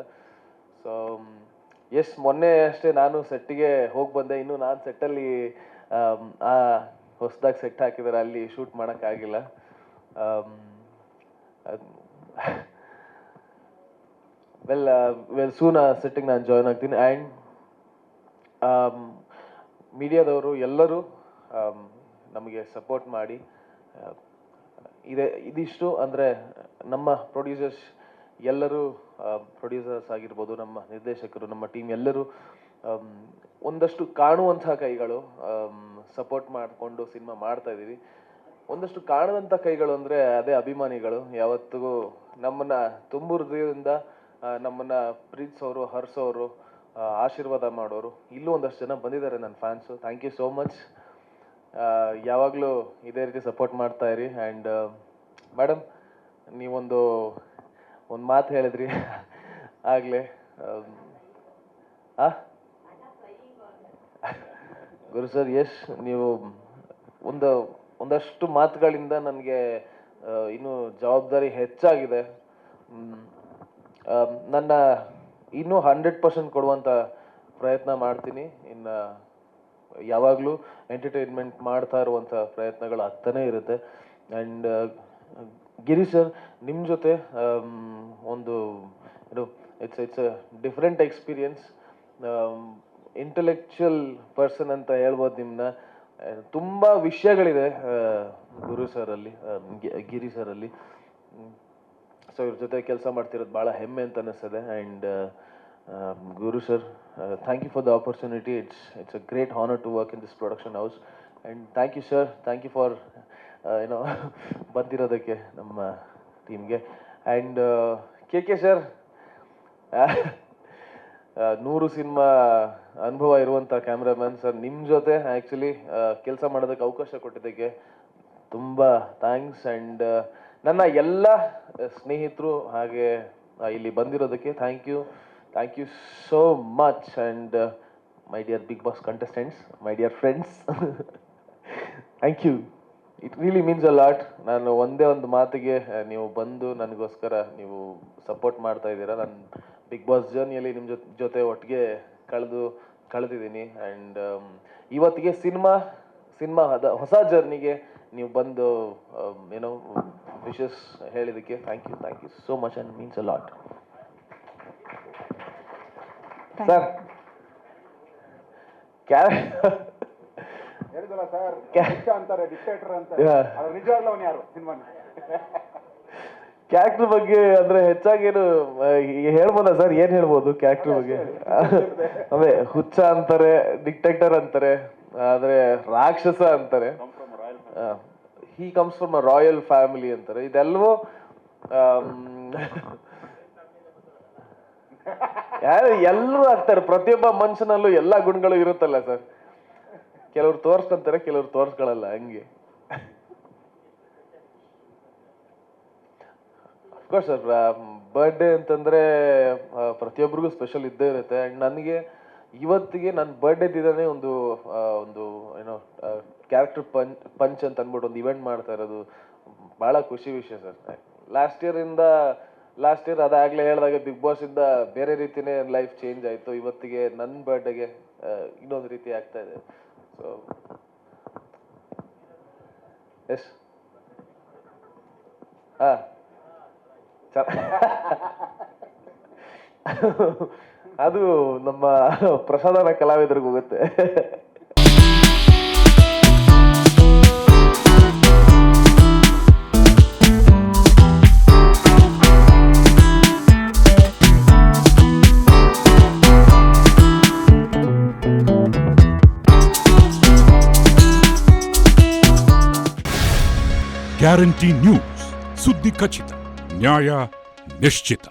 ಸೊ ಎಸ್, ಮೊನ್ನೆ ಅಷ್ಟೇ ನಾನು ಸೆಟ್ಟಿಗೆ ಹೋಗಿ ಬಂದೆ. ಇನ್ನೂ ನಾನು ಸೆಟ್ಟಲ್ಲಿ ಹೊಸದಾಗಿ ಸೆಟ್ ಹಾಕಿದ್ದಾರೆ, ಅಲ್ಲಿ ಶೂಟ್ ಮಾಡೋಕ್ಕಾಗಿಲ್ಲ. ವೆಲ್ ಸೂನ್ ಸೆಟ್ಟಿಗೆ ನಾನು ಜಾಯ್ನ್ ಆಗ್ತೀನಿ. ಆ್ಯಂಡ್ ಮೀಡಿಯಾದವರು ಎಲ್ಲರೂ ನಮಗೆ ಸಪೋರ್ಟ್ ಮಾಡಿ ಇದಿಷ್ಟು ಅಂದರೆ ನಮ್ಮ ಪ್ರೊಡ್ಯೂಸರ್ಸ್ ಎಲ್ಲರೂ, ಪ್ರೊಡ್ಯೂಸರ್ಸ್ ಆಗಿರ್ಬೋದು, ನಮ್ಮ ನಿರ್ದೇಶಕರು, ನಮ್ಮ ಟೀಮ್ ಎಲ್ಲರೂ ಒಂದಷ್ಟು ಕಾಣುವಂಥ ಕೈಗಳು, ಸಪೋರ್ಟ್ ಮಾಡಿಕೊಂಡು ಸಿನಿಮಾ ಮಾಡ್ತಾ ಇದ್ದೀವಿ. ಒಂದಷ್ಟು ಕಾಣದಂಥ ಕೈಗಳು ಅಂದರೆ ಅದೇ ಅಭಿಮಾನಿಗಳು. ಯಾವತ್ತಿಗೂ ನಮ್ಮನ್ನು ತುಂಬು ಹೃದಯದಿಂದ ನಮ್ಮನ್ನು ಪ್ರೀತಿಸೋರು, ಹರಿಸೋರು, ಆಶೀರ್ವಾದ ಮಾಡೋರು ಇಲ್ಲೂ ಒಂದಷ್ಟು ಜನ ಬಂದಿದ್ದಾರೆ ನನ್ನ fans. Thank you so much. ಯಾವಾಗಲೂ ಇದೇ ರೀತಿ ಸಪೋರ್ಟ್ ಮಾಡ್ತಾ ಇರಿ. ಆ್ಯಂಡ್ ಮೇಡಮ್, ನೀವೊಂದು ಮಾತು ಹೇಳಿದ್ರಿ ಆಗಲೇ. ಗುರು ಸರ್, ಯಶ್, ನೀವು ಒಂದಷ್ಟು ಮಾತುಗಳಿಂದ ನನಗೆ ಇನ್ನೂ ಜವಾಬ್ದಾರಿ ಹೆಚ್ಚಾಗಿದೆ. ನನ್ನ ಇನ್ನೂ 100% ಕೊಡುವಂಥ ಪ್ರಯತ್ನ ಮಾಡ್ತೀನಿ. ಇನ್ನು ಯಾವಾಗಲೂ ಎಂಟರ್ಟೈನ್ಮೆಂಟ್ ಮಾಡ್ತಾ ಇರುವಂಥ ಪ್ರಯತ್ನಗಳು ಆಗ್ತಾನೇ ಇರುತ್ತೆ. ಆ್ಯಂಡ್ ಗಿರಿ ಸರ್, ನಿಮ್ಮ ಜೊತೆ ಒಂದು it's a different experience. Intellectual person ಅಂತ ಹೇಳ್ಬೋದು ನಿಮ್ಮನ್ನ. ತುಂಬ ವಿಷಯಗಳಿದೆ ಗುರು ಸರಲ್ಲಿ, ಗಿರಿ ಸರಲ್ಲಿ. ಸೊ ಇವ್ರ ಜೊತೆ ಕೆಲಸ ಮಾಡ್ತಿರೋದು ಭಾಳ ಹೆಮ್ಮೆ ಅಂತ ಅನ್ನಿಸ್ತದೆ. And Guru sir, thank you for the opportunity. It's a great honour to work in this production house. And thank you sir, thank you for ಏನೋ ಬಂದಿರೋದಕ್ಕೆ ನಮ್ಮ ಟೀಮ್ಗೆ. ಆ್ಯಂಡ್ ಕೆ ಸರ್, 100 ಸಿನಿಮಾ ಅನುಭವ ಇರುವಂಥ ಕ್ಯಾಮ್ರಾಮನ್ ಸರ್, ನಿಮ್ಮ ಜೊತೆ ಆ್ಯಕ್ಚುಲಿ ಕೆಲಸ ಮಾಡೋದಕ್ಕೆ ಅವಕಾಶ ಕೊಟ್ಟಿದ್ದಕ್ಕೆ ತುಂಬ ಥ್ಯಾಂಕ್ಸ್. ಆ್ಯಂಡ್ ನನ್ನ ಎಲ್ಲ ಸ್ನೇಹಿತರು ಹಾಗೆ ಇಲ್ಲಿ ಬಂದಿರೋದಕ್ಕೆ thank you so much. And my dear big boss contestants, my dear friends, thank you. It really means a lot. ನಾನು ಒಂದೇ ಒಂದು ಮಾತಿಗೆ ನೀವು ಬಂದು ನನಗೋಸ್ಕರ ನೀವು ಸಪೋರ್ಟ್ ಮಾಡ್ತಾ ಇದ್ದೀರಾ. ನಾನು ಬಿಗ್ ಬಾಸ್ ಜರ್ನಿಯಲ್ಲಿ ನಿಮ್ಮ ಜೊತೆ ಒಟ್ಟಿಗೆ ಕಳೆದಿದ್ದೀನಿ. ಆ್ಯಂಡ್ ಇವತ್ತಿಗೆ ಸಿನಿಮಾದ ಹೊಸ ಜರ್ನಿಗೆ ನೀವು ಬಂದು ಏನೋ ವಿಶಸ್ ಹೇಳಿದ್ದಕ್ಕೆ thank you so much and means a lot. Sir, ಹೇಳಿದಲ್ಲ ಸರ್, ಅಂತಾರೆ ಡಿಕ್ಟೇಟರ್ ಅಂತ. ನಿಜವಾಗ್ಲೂ ಅವನು ಯಾರು ಸಿನಿಮಾ ಕ್ಯಾರೆಕ್ಟರ್ ಬಗ್ಗೆ ಅಂದ್ರೆ ಹೆಚ್ಚಾಗೇನು ಹೇಳ್ಬೋದಾ ಸರ್? ಏನ್ ಹೇಳ್ಬೋದು ಕ್ಯಾರೆಕ್ಟರ್ ಬಗ್ಗೆ? ಅದೇ ಹುಚ್ಚ ಅಂತಾರೆ, ಡಿಕ್ಟೇಟರ್ ಅಂತಾರೆ, ಆದ್ರೆ ರಾಕ್ಷಸ ಅಂತಾರೆ, he comes from a royal family ಅಂತಾರೆ. ಇದೆಲ್ಲವೂ ಎಲ್ಲರೂ ಆಗ್ತಾರೆ. ಪ್ರತಿಯೊಬ್ಬ ಮನುಷ್ಯನಲ್ಲೂ ಎಲ್ಲಾ ಗುಣಗಳು ಇರುತ್ತಲ್ಲ ಸರ್. ಕೆಲವ್ರು ತೋರ್ಸ್ಕೊಂತಾರೆ, ಕೆಲವ್ರು ತೋರ್ಸ್ಕೊಳ್ಳಲ್ಲ, ಹಂಗೆ. ಅಫ್ಕೋರ್ಸ್ ಸರ್, ಬರ್ಡೇ ಅಂತಂದ್ರೆ ಪ್ರತಿಯೊಬ್ಬರಿಗೂ ಸ್ಪೆಷಲ್ ಇದ್ದೇ ಇರುತ್ತೆ. ಆ್ಯಂಡ್ ನನಗೆ ಇವತ್ತಿಗೆ ನನ್ನ ಬರ್ಡೇ ದಿನನೇ ಒಂದು ಏನೋ ಕ್ಯಾರೆಕ್ಟರ್ ಪಂಚ್ ಅಂತ ಅಂದ್ಬಿಟ್ಟು ಒಂದು ಇವೆಂಟ್ ಮಾಡ್ತಾ ಇರೋದು ಭಾಳ ಖುಷಿ ವಿಷಯ ಸರ್. ಲಾಸ್ಟ್ ಇಯರ್ ಅದಾಗಲೇ ಹೇಳಿದಾಗ ಬಿಗ್ ಬಾಸ್ ಇಂದ ಬೇರೆ ರೀತಿನೇ ಲೈಫ್ ಚೇಂಜ್ ಆಯಿತು. ಇವತ್ತಿಗೆ ನನ್ನ ಬರ್ಡೇಗೆ ಇನ್ನೊಂದು ರೀತಿ ಆಗ್ತಾ ಇದೆ. ಸೊ ಎಸ್, ಹಾಂ, ಅದು ನಮ್ಮ ಪ್ರಸಾದನ ಕಲಾವಿದರಿಗೆ ಹೋಗುತ್ತೆ. ಗ್ಯಾರಂಟಿ ನ್ಯೂಸ್, ಸುದ್ದಿ ಖಚಿತ, ನ್ಯಾಯ ನಿಶ್ಚಿತ.